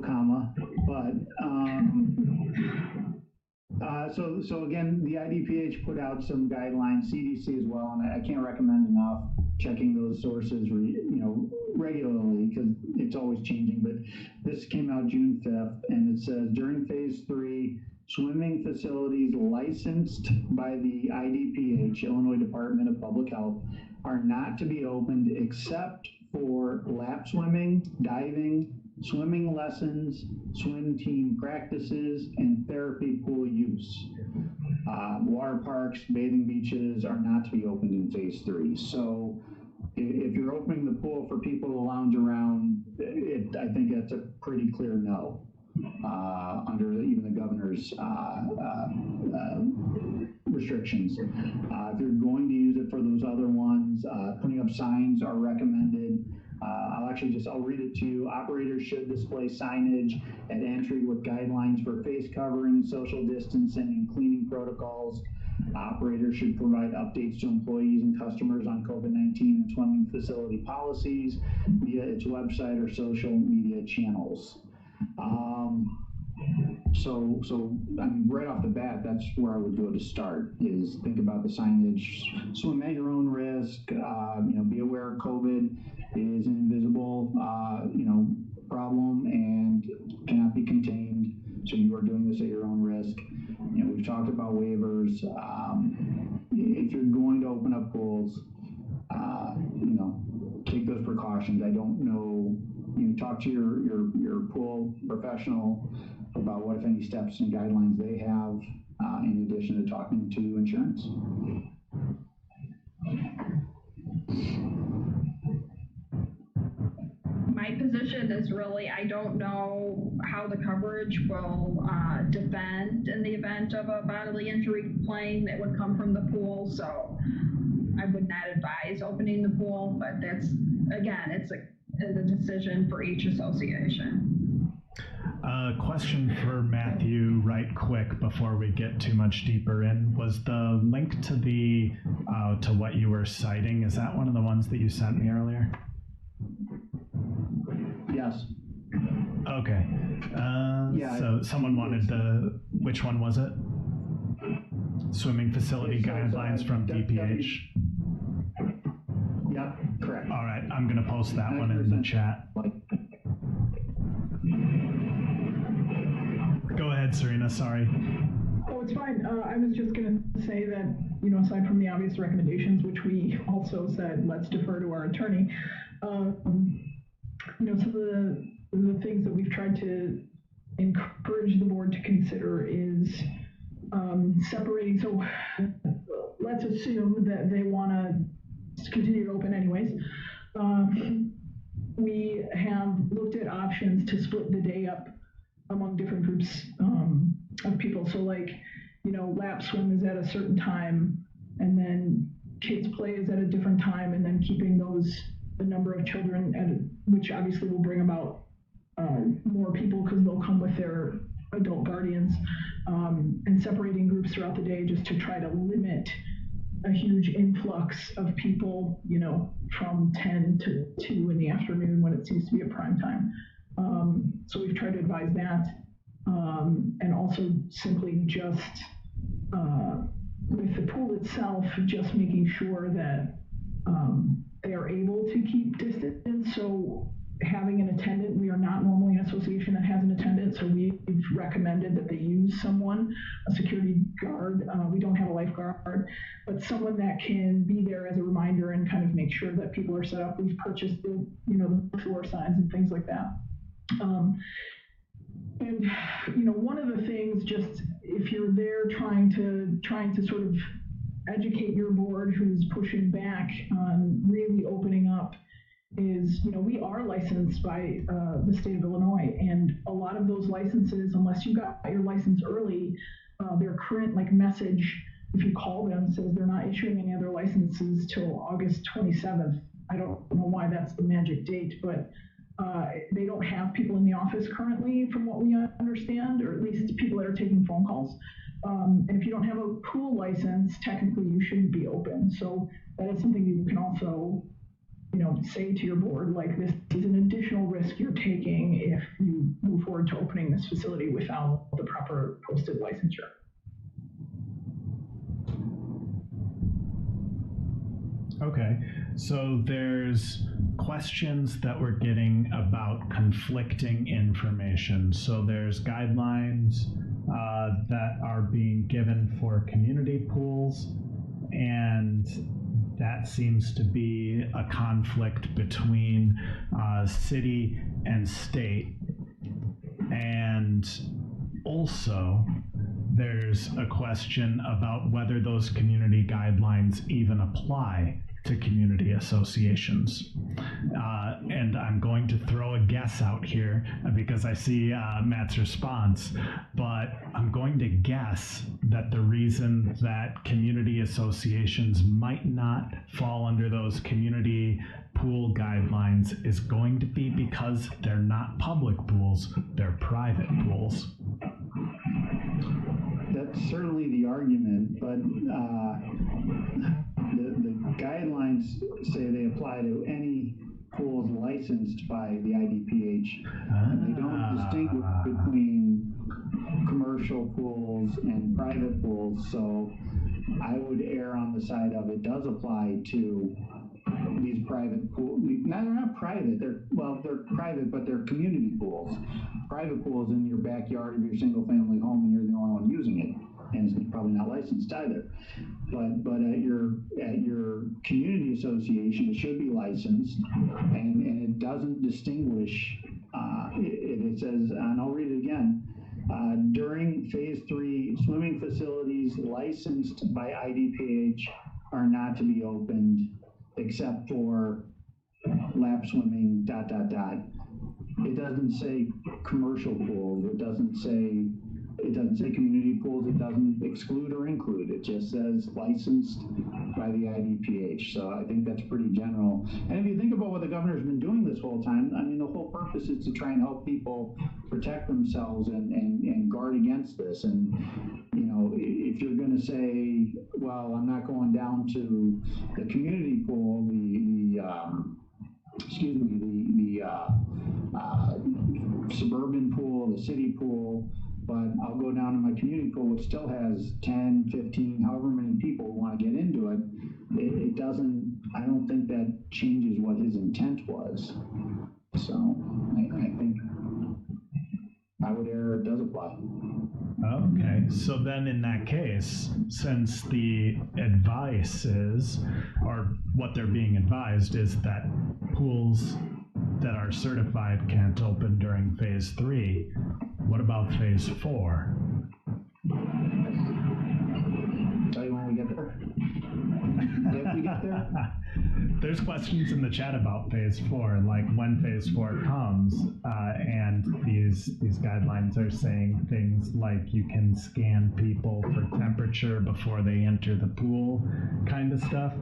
comma, but so again, the IDPH put out some guidelines, CDC as well, and I can't recommend enough checking those sources, regularly because it's always changing. But this came out June 5th, and it says during phase 3, swimming facilities licensed by the IDPH, Illinois Department of Public Health, are not to be opened except for lap swimming, diving, swimming lessons, swim team practices, and therapy pool use. Water parks, bathing beaches are not to be opened in phase 3. So if you're opening the pool for people to lounge around, I think that's a pretty clear no. Under even the governor's restrictions. If you're going to use it for those other ones, putting up signs are recommended. I'll read it to you. Operators should display signage at entry with guidelines for face covering, social distancing, and cleaning protocols. Operators should provide updates to employees and customers on COVID-19 and swimming facility policies via its website or social media channels. So I mean, right off the bat, that's where I would go to start, is think about the signage, swim at your own risk, be aware COVID is an invisible, problem and cannot be contained. So you are doing this at your own risk. We've talked about waivers. If you're going to open up pools, take those precautions. I don't know, talk to your pool professional about what, if any, steps and guidelines they have, in addition to talking to insurance. My position is really, I don't know how the coverage will defend in the event of a bodily injury claim that would come from the pool. So I would not advise opening the pool, but that's, again, it's a decision for each association. Question for Matthew, right quick, before we get too much deeper in. Was the link to the to what you were citing, is that one of the ones that you sent me earlier? Yes. Okay. Yeah. So someone wanted which one was it? Swimming facility guidelines from DPH. Yeah, correct. All right, I'm going to post that one in the chat. Go ahead, Serina, sorry. Oh, it's fine. I was just going to say that, aside from the obvious recommendations, which we also said, let's defer to our attorney, some of the things that we've tried to encourage the board to consider is separating. So let's assume that they want to continue to open anyways. We have looked at options to split the day up among different groups of people. So lap swim is at a certain time, and then kids play is at a different time, and then keeping the number of children, which obviously will bring about more people because they'll come with their adult guardians, and separating groups throughout the day just to try to limit a huge influx of people, from 10 to 2 in the afternoon when it seems to be a prime time. So we've tried to advise that, and also simply just with the pool itself, just making sure that they are able to keep distance. So having an attendant. We are not normally an association that has an attendant, so we've recommended that they use someone, a security guard. We don't have a lifeguard, but someone that can be there as a reminder and kind of make sure that people are set up. We've purchased the floor signs and things like that. And one of the things, just if you're there trying to sort of educate your board who's pushing back on really opening up, is we are licensed by the state of Illinois, and a lot of those licenses, unless you got your license early, their current message, if you call them, says they're not issuing any other licenses till August 27th. I don't know why that's the magic date, but they don't have people in the office currently, from what we understand, or at least people that are taking phone calls. And if you don't have a pool license, technically you shouldn't be open. So that is something you can also, say to your board, this is an additional risk you're taking if you move forward to opening this facility without the proper posted licensure. Okay, so there's questions that we're getting about conflicting information. So there's guidelines that are being given for community pools, and that seems to be a conflict between city and state. And also, there's a question about whether those community guidelines even apply to community associations. And I'm going to throw a guess out here because I see Matt's response, but I'm going to guess that the reason that community associations might not fall under those community pool guidelines is going to be because they're not public pools, they're private pools. That's certainly the argument, but the guidelines say they apply to any pools licensed by the IDPH. They don't distinguish between commercial pools and private pools, so I would err on the side of it does apply to these private pools. They're not private, they're private, but they're community pools. Private pools in your backyard of your single family home and you're the only one using it, and it's probably not licensed either. But at your community association, it should be licensed, and it doesn't distinguish. It says, and I'll read it again. During phase 3, swimming facilities licensed by IDPH are not to be opened except for lap swimming, ... It doesn't say commercial pools. It doesn't say community pools. It doesn't exclude or include. It just says licensed by the IDPH. So I think that's pretty general. And if you think about what the governor's been doing this whole time, I mean, the whole purpose is to try and help people protect themselves and guard against this. And, if you're going to say, well, I'm not going down to the community pool, the suburban pool, the city pool, but I'll go down to my community pool, which still has 10, 15, however many people who want to get into it. It doesn't, I don't think that changes what his intent was. So I think I would err, it does apply. Okay, so then in that case, since the advice is, or what they're being advised is that pools that are certified can't open during phase 3, what about phase 4? Tell you when we get there. If we get there. There's questions in the chat about phase 4, like when phase 4 comes, and these guidelines are saying things like you can scan people for temperature before they enter the pool, kind of stuff.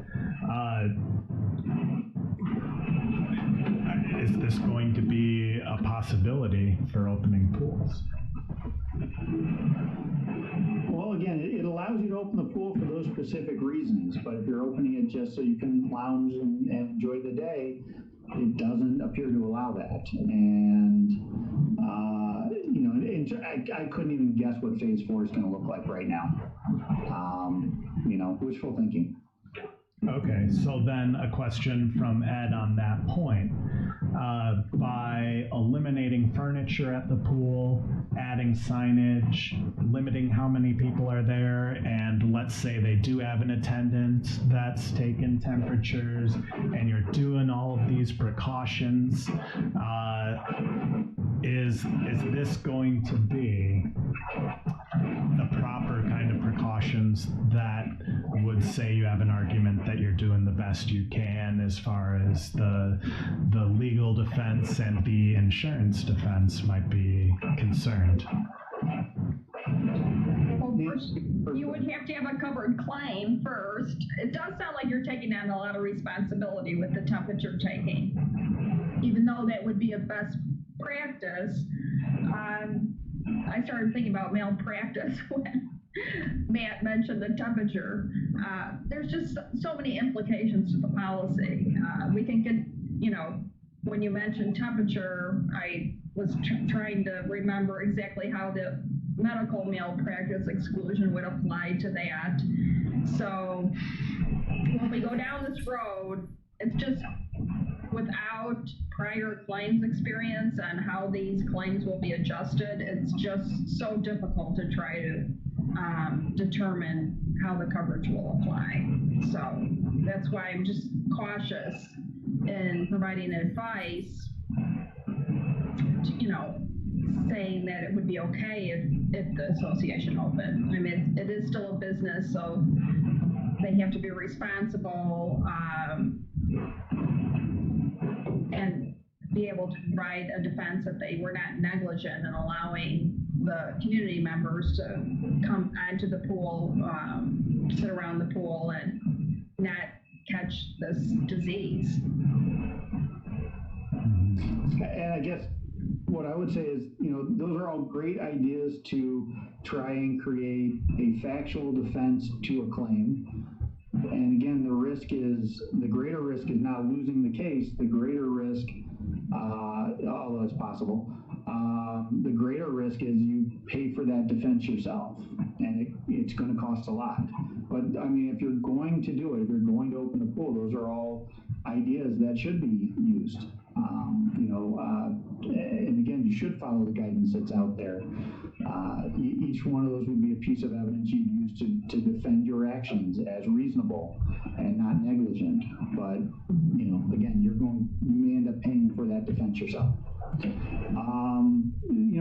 Is this going to be a possibility for opening pools? Well, again, it allows you to open the pool for those specific reasons, but if you're opening it just so you can lounge and enjoy the day, it doesn't appear to allow that. And, I couldn't even guess what phase 4 is going to look like right now. Wishful thinking. Okay, so then a question from Ed on that point. by eliminating furniture at the pool, adding signage, limiting how many people are there, and let's say they do have an attendant that's taken temperatures, and you're doing all of these precautions, is this going to be the proper kind of precautions that would say you have an argument that you're doing the best you can as far as the legal defense and the insurance defense might be concerned? Well, first, you would have to have a covered claim first. It does sound like you're taking on a lot of responsibility with the temperature taking, even though that would be a best practice. I started thinking about malpractice when Matt mentioned the temperature. There's just so many implications to the policy. We can get, when you mentioned temperature, I was trying to remember exactly how the medical malpractice exclusion would apply to that. So when we go down this road, it's just without prior claims experience on how these claims will be adjusted, it's just so difficult to try to determine how the coverage will apply. So that's why I'm just cautious in providing advice, saying that it would be okay if the association opened. I mean, it is still a business, so they have to be responsible and be able to provide a defense that they were not negligent in allowing the community members to come onto the pool, sit around the pool, and not catch this disease. And I guess what I would say is, those are all great ideas to try and create a factual defense to a claim. And again, the greater risk is not losing the case. The greater risk, although it's possible, the greater risk is you pay for that defense yourself, and it's going to cost a lot. But I mean, if you're going to do it, if you're going to open the pool, those are all ideas that should be used. And again, you should follow the guidance that's out there. Each one of those would be a piece of evidence you'd use to defend your actions as reasonable and not negligent. But, again, you may end up paying for that defense yourself.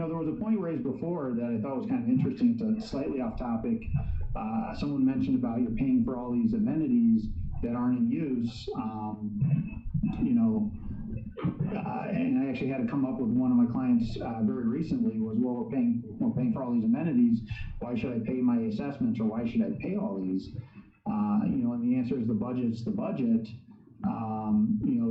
There was a point raised before that I thought was kind of interesting. It's slightly off topic. Someone mentioned about you're paying for all these amenities that aren't in use. And I actually had to come up with one of my clients very recently was, well, we're paying for all these amenities. Why should I pay my assessments, or why should I pay all these? And the answer is the budget's the budget.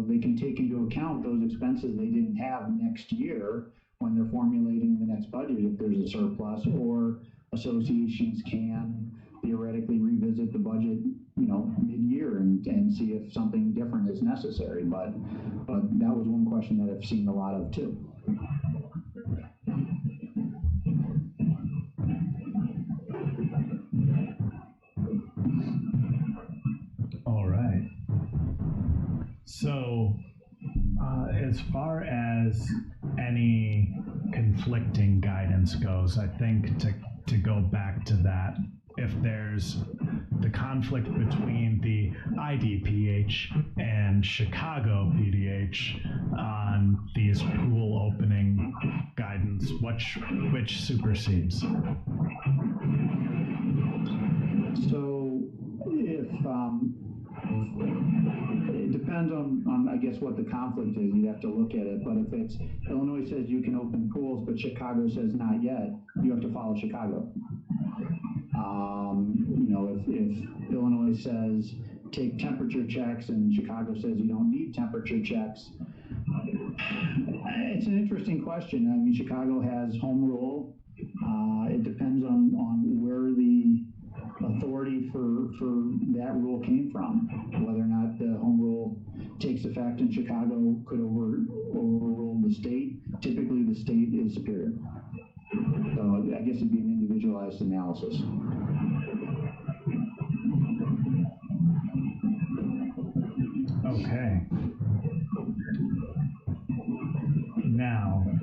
They can take into account those expenses they didn't have next year when they're formulating the next budget if there's a surplus, or associations can theoretically revisit the budget, mid-year and see if something different is necessary. But that was one question that I've seen a lot of too. All right. So, as far as any conflicting guidance goes, I think to go back to that, if there's the conflict between the IDPH and Chicago PDH on these pool opening guidance, which supersedes? So if it depends on I guess what the conflict is, you'd have to look at it. But if it's Illinois says you can open pools, but Chicago says not yet, you have to follow Chicago. If Illinois says take temperature checks and Chicago says you don't need temperature checks, it's an interesting question. I mean, Chicago has home rule. It depends on where the authority for that rule came from, whether or not the home rule takes effect in Chicago could overrule the state. Typically, the state is superior. So I guess it'd be an individualized analysis. Okay.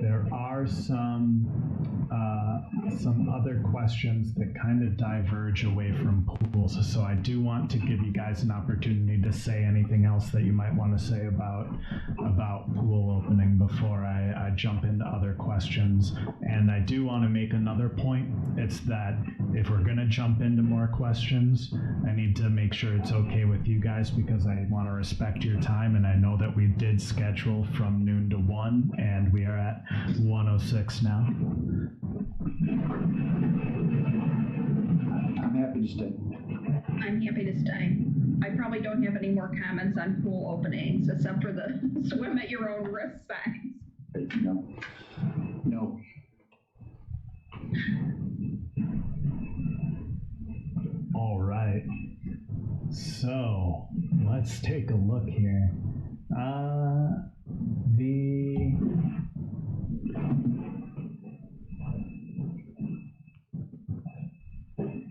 there are some other questions that kind of diverge away from pools. So I do want to give you guys an opportunity to say anything else that you might want to say about pool opening before I jump into other questions. And I do want to make another point. It's that if we're going to jump into more questions, I need to make sure it's okay with you guys because I want to respect your time. And I know that we did schedule from noon to 1, and we are at 1:06 now. I'm happy to stay. I'm happy to stay. I probably don't have any more comments on pool openings except for the swim at your own risk signs. No. All right. So let's take a look here.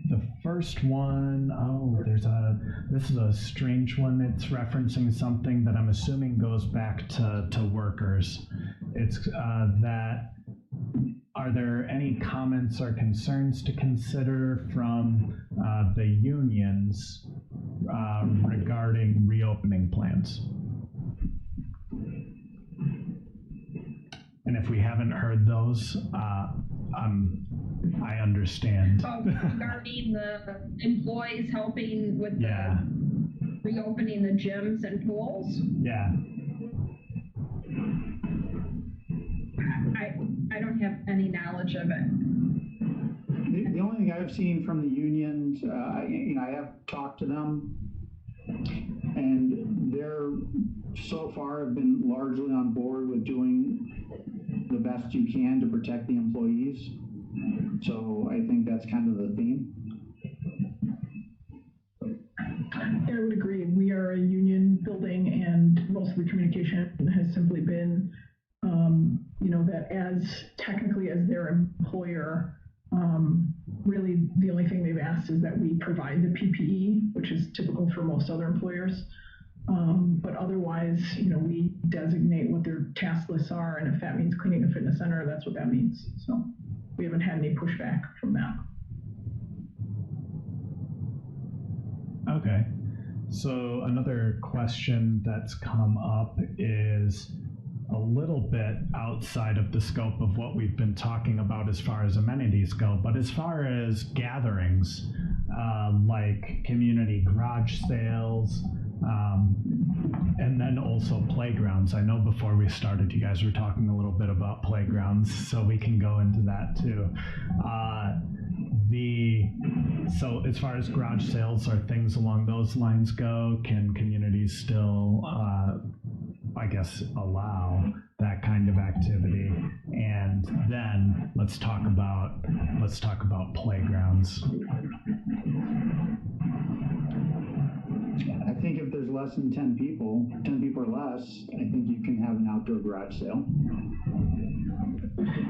The first one, this is a strange one. It's referencing something that I'm assuming goes back to workers. It's that, are there any comments or concerns to consider from the unions regarding reopening plans? And if we haven't heard those, I understand. Oh, regarding the employees helping with reopening the gyms and pools? Yeah. I don't have any knowledge of it. The only thing I've seen from the unions, I have talked to them, and they're so far have been largely on board with doing the best you can to protect the employees. So I think that's kind of the theme. I would agree. We are a union building, and most of the communication has simply been, that as technically as their employer, really the only thing they've asked is that we provide the PPE, which is typical for most other employers. But otherwise, we designate what their task lists are, and if that means cleaning a fitness center, that's what that means. So we haven't had any pushback from that. Okay. So another question that's come up is a little bit outside of the scope of what we've been talking about as far as amenities go, but as far as gatherings, like community garage sales, and then also playgrounds. I know before we started, you guys were talking a little bit about playgrounds, so we can go into that too. So as far as garage sales or things along those lines go, can communities still, allow that kind of activity? And then let's talk about playgrounds. I think if there's less than 10 people or less, I think you can have an outdoor garage sale.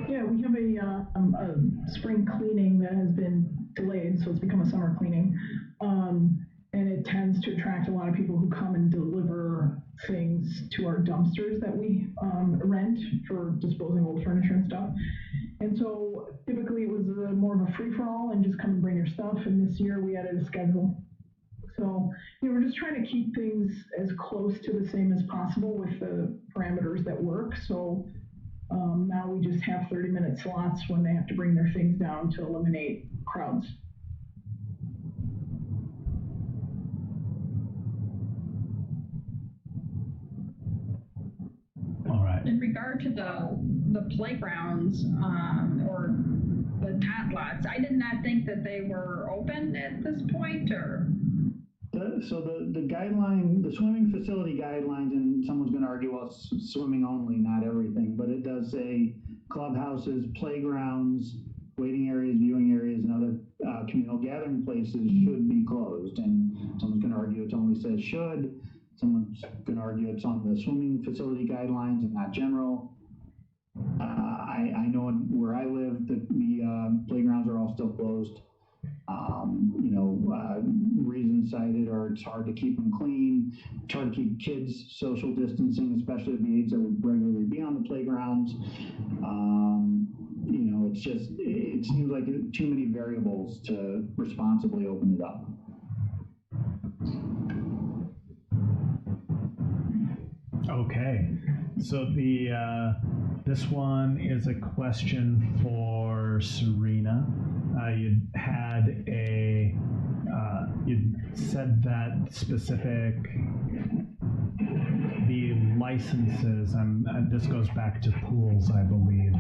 Yeah, we have a spring cleaning that has been delayed, so it's become a summer cleaning. And it tends to attract a lot of people who come and deliver things to our dumpsters that we rent for disposing old furniture and stuff. And so typically it was more of a free-for-all and just come and bring your stuff. And this year we added a schedule. So we're just trying to keep things as close to the same as possible with the parameters that work. So now we just have 30-minute slots when they have to bring their things down to eliminate crowds. All right. In regard to the playgrounds or the tot lots, I did not think that they were open at this point, or? So the guideline, the swimming facility guidelines, and someone's going to argue, well, swimming only, not everything, but it does say clubhouses, playgrounds, waiting areas, viewing areas, and other communal gathering places should be closed. And someone's going to argue it only says should. Someone's going to argue it's on the swimming facility guidelines and not general. I know where I live, the playgrounds are all still closed. Reasons cited are it's hard to keep them clean, it's hard to keep kids social distancing, especially at the age that would regularly be on the playgrounds. It seems like too many variables to responsibly open it up. Okay, so this one is a question for Serina. You said that the licenses, this goes back to pools, I believe.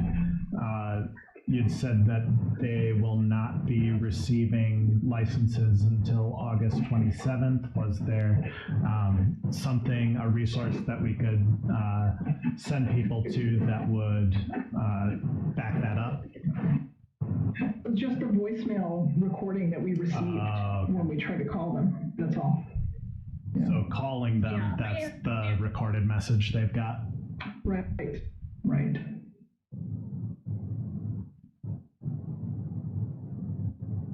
You'd said that they will not be receiving licenses until August 27th. Was there a resource that we could send people to that would back that up? It was just a voicemail recording that we received when we tried to call them. That's all. Yeah. So calling them, that's the recorded message they've got? Right.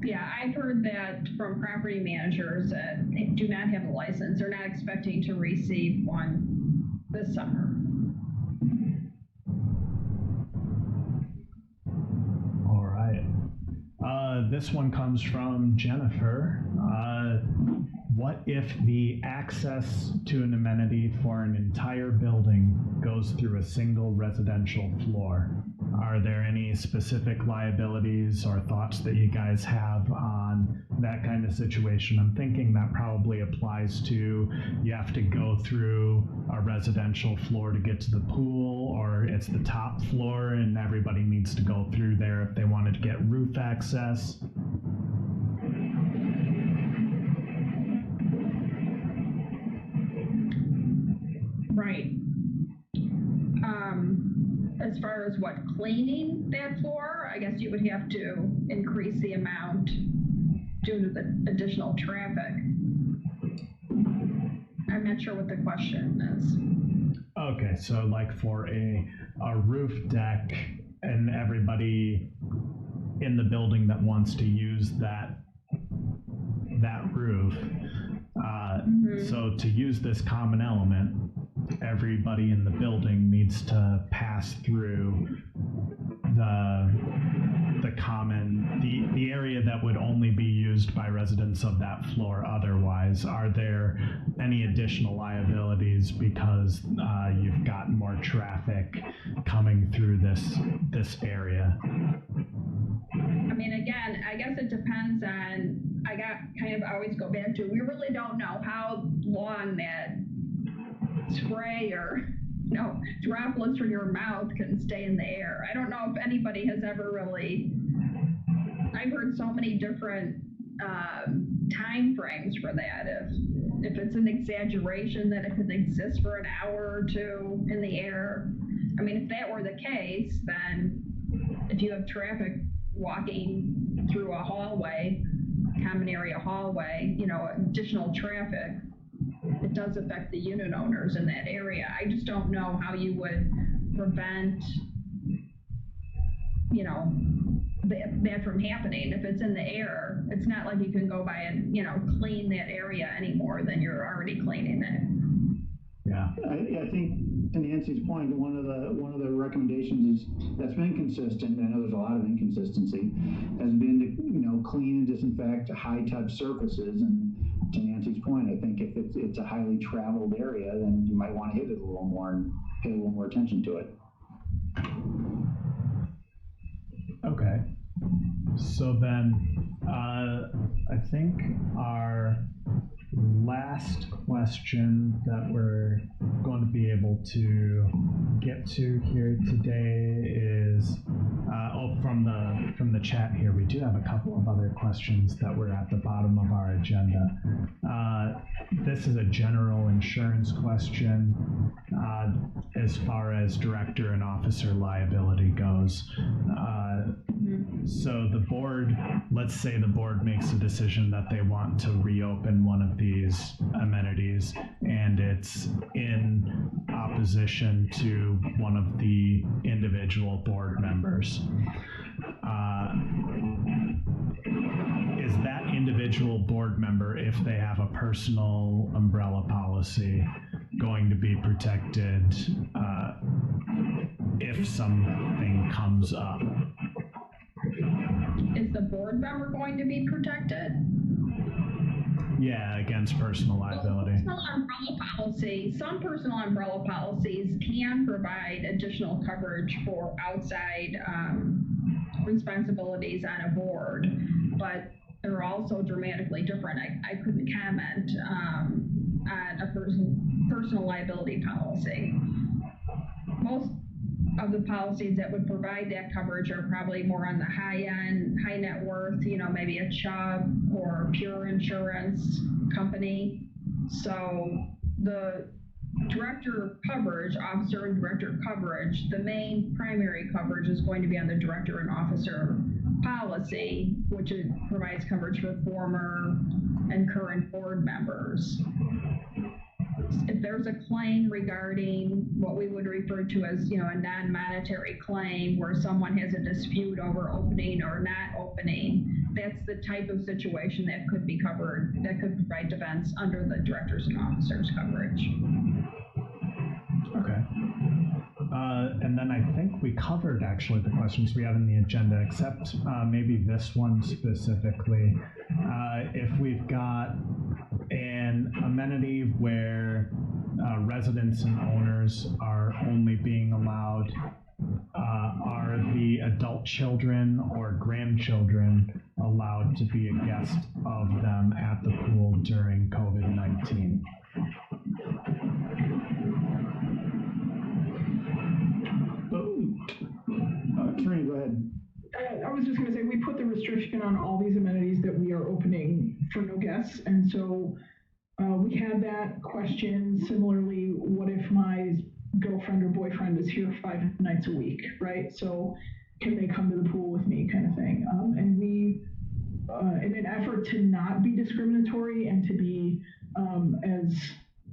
Yeah, I've heard that from property managers that they do not have a license. They're not expecting to receive one this summer. All right. This one comes from Jennifer. What if the access to an amenity for an entire building goes through a single residential floor? Are there any specific liabilities or thoughts that you guys have on that kind of situation? I'm thinking that probably applies to you have to go through a residential floor to get to the pool, or it's the top floor and everybody needs to go through there if they wanted to get roof access. Right. As far as cleaning that floor, I guess you would have to increase the amount due to the additional traffic. I'm not sure what the question is. Okay, so like for a roof deck and everybody in the building that wants to use that roof, so to use this common element, everybody in the building needs to pass through the area that would only be used by residents of that floor otherwise. Are there any additional liabilities because you've got more traffic coming through this area? I mean, again, I guess it depends on, always go back to, we really don't know how long that spray or droplets from your mouth can stay in the air. I don't know if anybody has ever really, I've heard so many different time frames for that. If it's an exaggeration that it could exist for an hour or two in the air. I mean, if that were the case, then if you have traffic walking through a hallway, common area hallway, additional traffic, it does affect the unit owners in that area. I just don't know how you would prevent, that from happening. If it's in the air, it's not like you can go by and, clean that area any more than you're already cleaning it. Yeah. I think to Nancy's point, one of the recommendations that's been consistent, I know there's a lot of inconsistency, has been to, clean and disinfect high-touch surfaces. And to Nancy's point, I think if it's a highly traveled area, then you might want to hit it a little more and pay a little more attention to it. Okay. So then, I think our last question that we're going to be able to get to here today is from the chat here. We do have a couple of other questions that were at the bottom of our agenda. This is a general insurance question as far as director and officer liability goes. So the board, let's say the board makes a decision that they want to reopen one of these amenities, and it's in opposition to one of the individual board members. is that individual board member, if they have a personal umbrella policy, going to be protected if something comes up? Is the board member going to be protected? Yeah, against personal liability. Some personal umbrella policies can provide additional coverage for outside responsibilities on a board, but they're also dramatically different. I couldn't comment on a personal liability policy. Most of the policies that would provide that coverage are probably more on the high end, high net worth, maybe a Chubb or Pure Insurance company. So the director of coverage, officer and director coverage, the main primary coverage is going to be on the director and officer policy, which provides coverage for former and current board members. If there's a claim regarding what we would refer to as, a non-monetary claim where someone has a dispute over opening or not opening, that's the type of situation that could be covered, that could provide defense under the directors and officers coverage. Okay. And then I think we covered actually the questions we have in the agenda, except maybe this one specifically. If we've got an amenity where residents and owners are only being allowed, are the adult children or grandchildren allowed to be a guest of them at the pool during COVID-19? Serina, go ahead. I was just going to say, we put the restriction on all these amenities that we are opening for no guests. And so we had that question similarly, what if my girlfriend or boyfriend is here 5 nights a week, right? So can they come to the pool with me, kind of thing. And we, in an effort to not be discriminatory and to be as,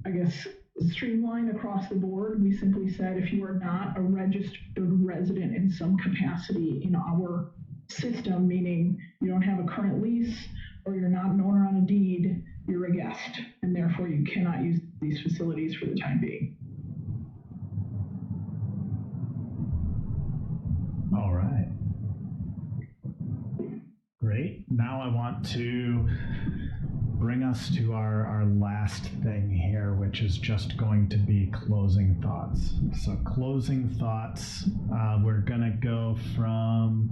I guess, streamlined across the board, we simply said, if you are not a registered resident in some capacity in our system, meaning you don't have a current lease or you're not an owner on a deed, you're a guest, and therefore you cannot use these facilities for the time being. All right. Great. Now I want to bring us to our last thing here, which is just going to be closing thoughts. So closing thoughts, we're gonna go from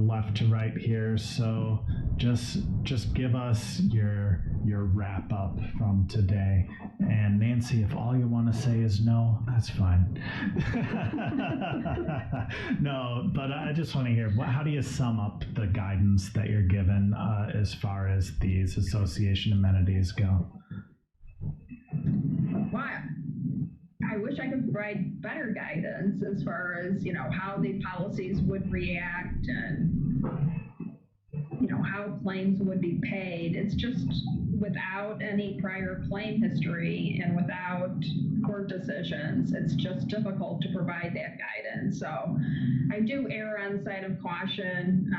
left to right here. So just give us your wrap up from today. And Nancy, if all you want to say is no, that's fine. No, but I just want to hear, how do you sum up the guidance that you're given as far as these association amenities go? Well, I wish I could provide better guidance as far as, how the policies would react and, how claims would be paid. It's just without any prior claim history and without court decisions, it's just difficult to provide that guidance. So I do err on the side of caution.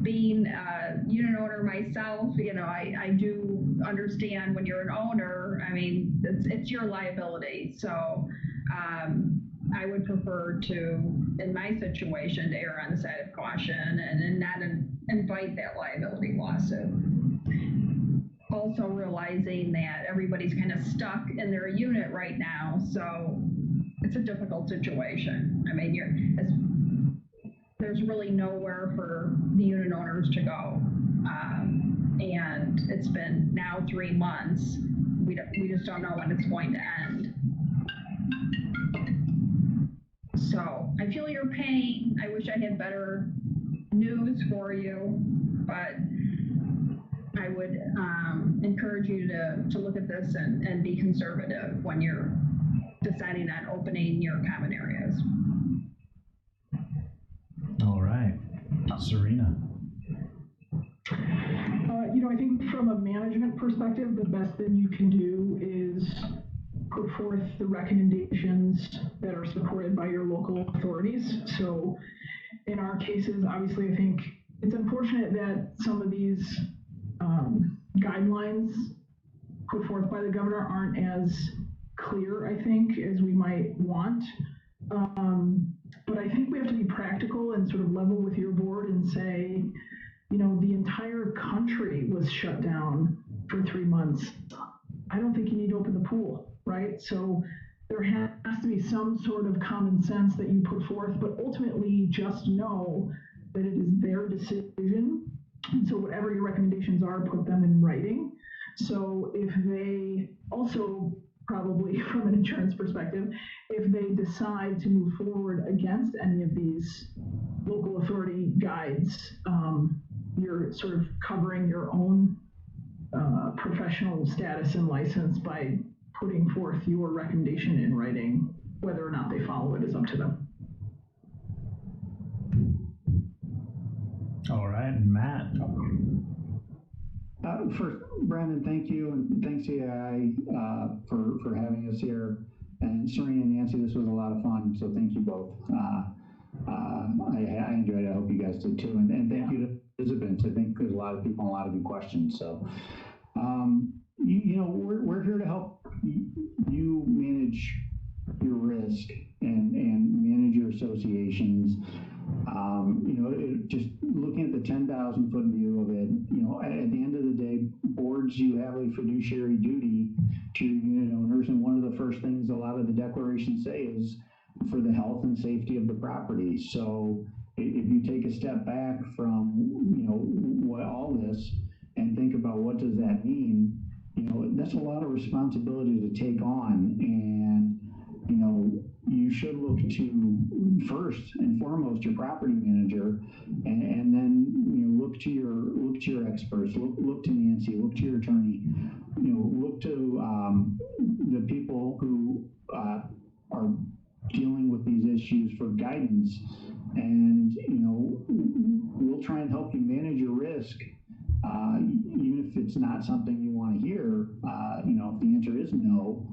Being a unit owner myself, I do understand when you're an owner, it's your liability. So I would prefer to, in my situation, to err on the side of caution and not invite that liability lawsuit. Also realizing that everybody's kind of stuck in their unit right now, so it's a difficult situation. There's really nowhere for the unit owners to go. And it's been now 3 months. We just don't know when it's going to end. So I feel your pain. I wish I had better news for you, but I would encourage you to look at this and be conservative when you're deciding on opening your common areas. All right. Serina. I think from a management perspective, the best thing you can do is put forth the recommendations that are supported by your local authorities. So in our cases, obviously, I think it's unfortunate that some of these guidelines put forth by the governor aren't as clear, I think, as we might want. But I think we have to be practical and sort of level with your board and say, the entire country was shut down for 3 months. I don't think you need to open the pool, right? So there has to be some sort of common sense that you put forth, but ultimately just know that it is their decision. And so whatever your recommendations are, put them in writing. So if they also, probably from an insurance perspective, if they decide to move forward against any of these local authority guides, you're sort of covering your own professional status and license by putting forth your recommendation in writing. Whether or not they follow it is up to them. All right, Matt. First, Brandon, thank you, and thanks CAI for having us here. And Serina and Nancy, this was a lot of fun, so thank you both. I enjoyed it. I hope you guys did too. And thank you to participants. I think there's a lot of people and a lot of good questions. So, we're here to help you manage your risk and manage your associations. Just looking at the 10,000 foot view of it, at the end of the day, boards, you have a fiduciary duty to your unit owners. And one of the first things a lot of the declarations say is for the health and safety of the property. So if you take a step back from, all this and think about what does that mean, that's a lot of responsibility to take on. And, you should look to first and foremost your property manager, and then look to your experts, look to Nancy, look to your attorney, look to the people who are dealing with these issues for guidance, and we'll try and help you manage your risk, even if it's not something you want to hear. If the answer is no,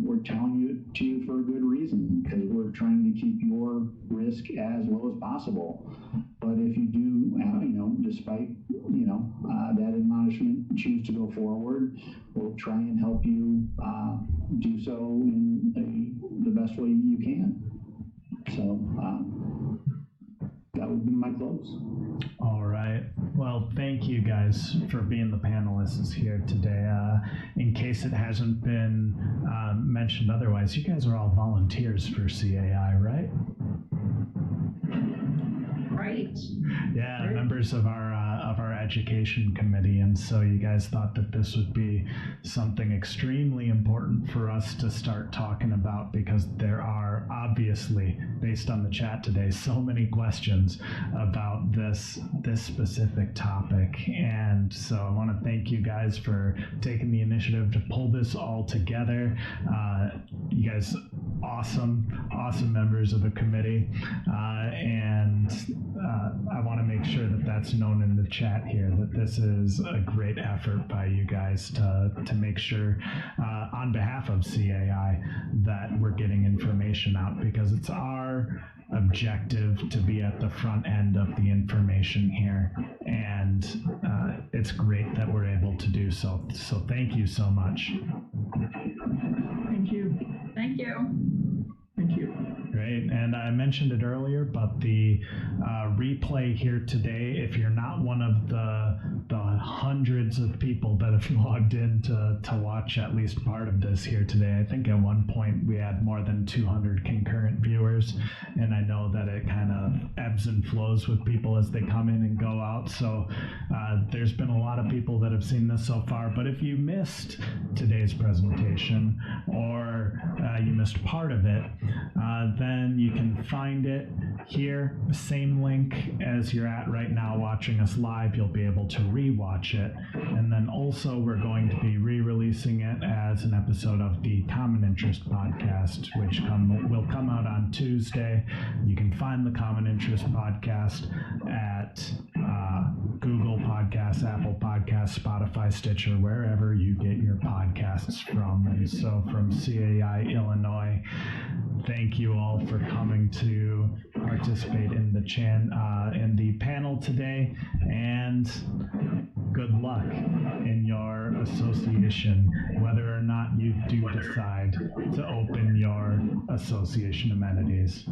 we're telling you for a good reason, because we're trying to keep your risk as low as possible. But if you do, despite that admonishment, choose to go forward, we'll try and help you do so in the best way you can. So that would be my close. All right. Well, thank you guys for being the panelists here today. In case it hasn't been mentioned otherwise, you guys are all volunteers for CAI, right? Right. Yeah, members of our education committee, and so you guys thought that this would be something extremely important for us to start talking about, because there are obviously, based on the chat today, so many questions about this specific topic. And so I want to thank you guys for taking the initiative to pull this all together. You guys, awesome members of the committee, and I want to make sure that that's known in the chat here, that this is a great effort by you guys to make sure, on behalf of CAI, that we're getting information out, because it's our objective to be at the front end of the information here, and it's great that we're able to do so. So thank you so much. Thank you. Thank you. Thank you. Great, and I mentioned it earlier, but the replay here today, if you're not one of the hundreds of people that have logged in to watch at least part of this here today, I think at one point we had more than 200 concurrent viewers, and I know that it kind of ebbs and flows with people as they come in and go out, so there's been a lot of people that have seen this so far. But if you missed today's presentation, or you missed part of it, then you can find it here, same link as you're at right now watching us live. You'll be able to rewatch it, and then also we're going to be re-releasing it as an episode of the Common Interest podcast, which will come out on Tuesday. You can find the Common Interest podcast at Google Podcasts, Apple Podcasts, Spotify, Stitcher, wherever you get your podcasts from. And so from CAI Illinois, thank you all for coming to participate in the in the panel today, and good luck in your association, whether or not you do decide to open your association amenities.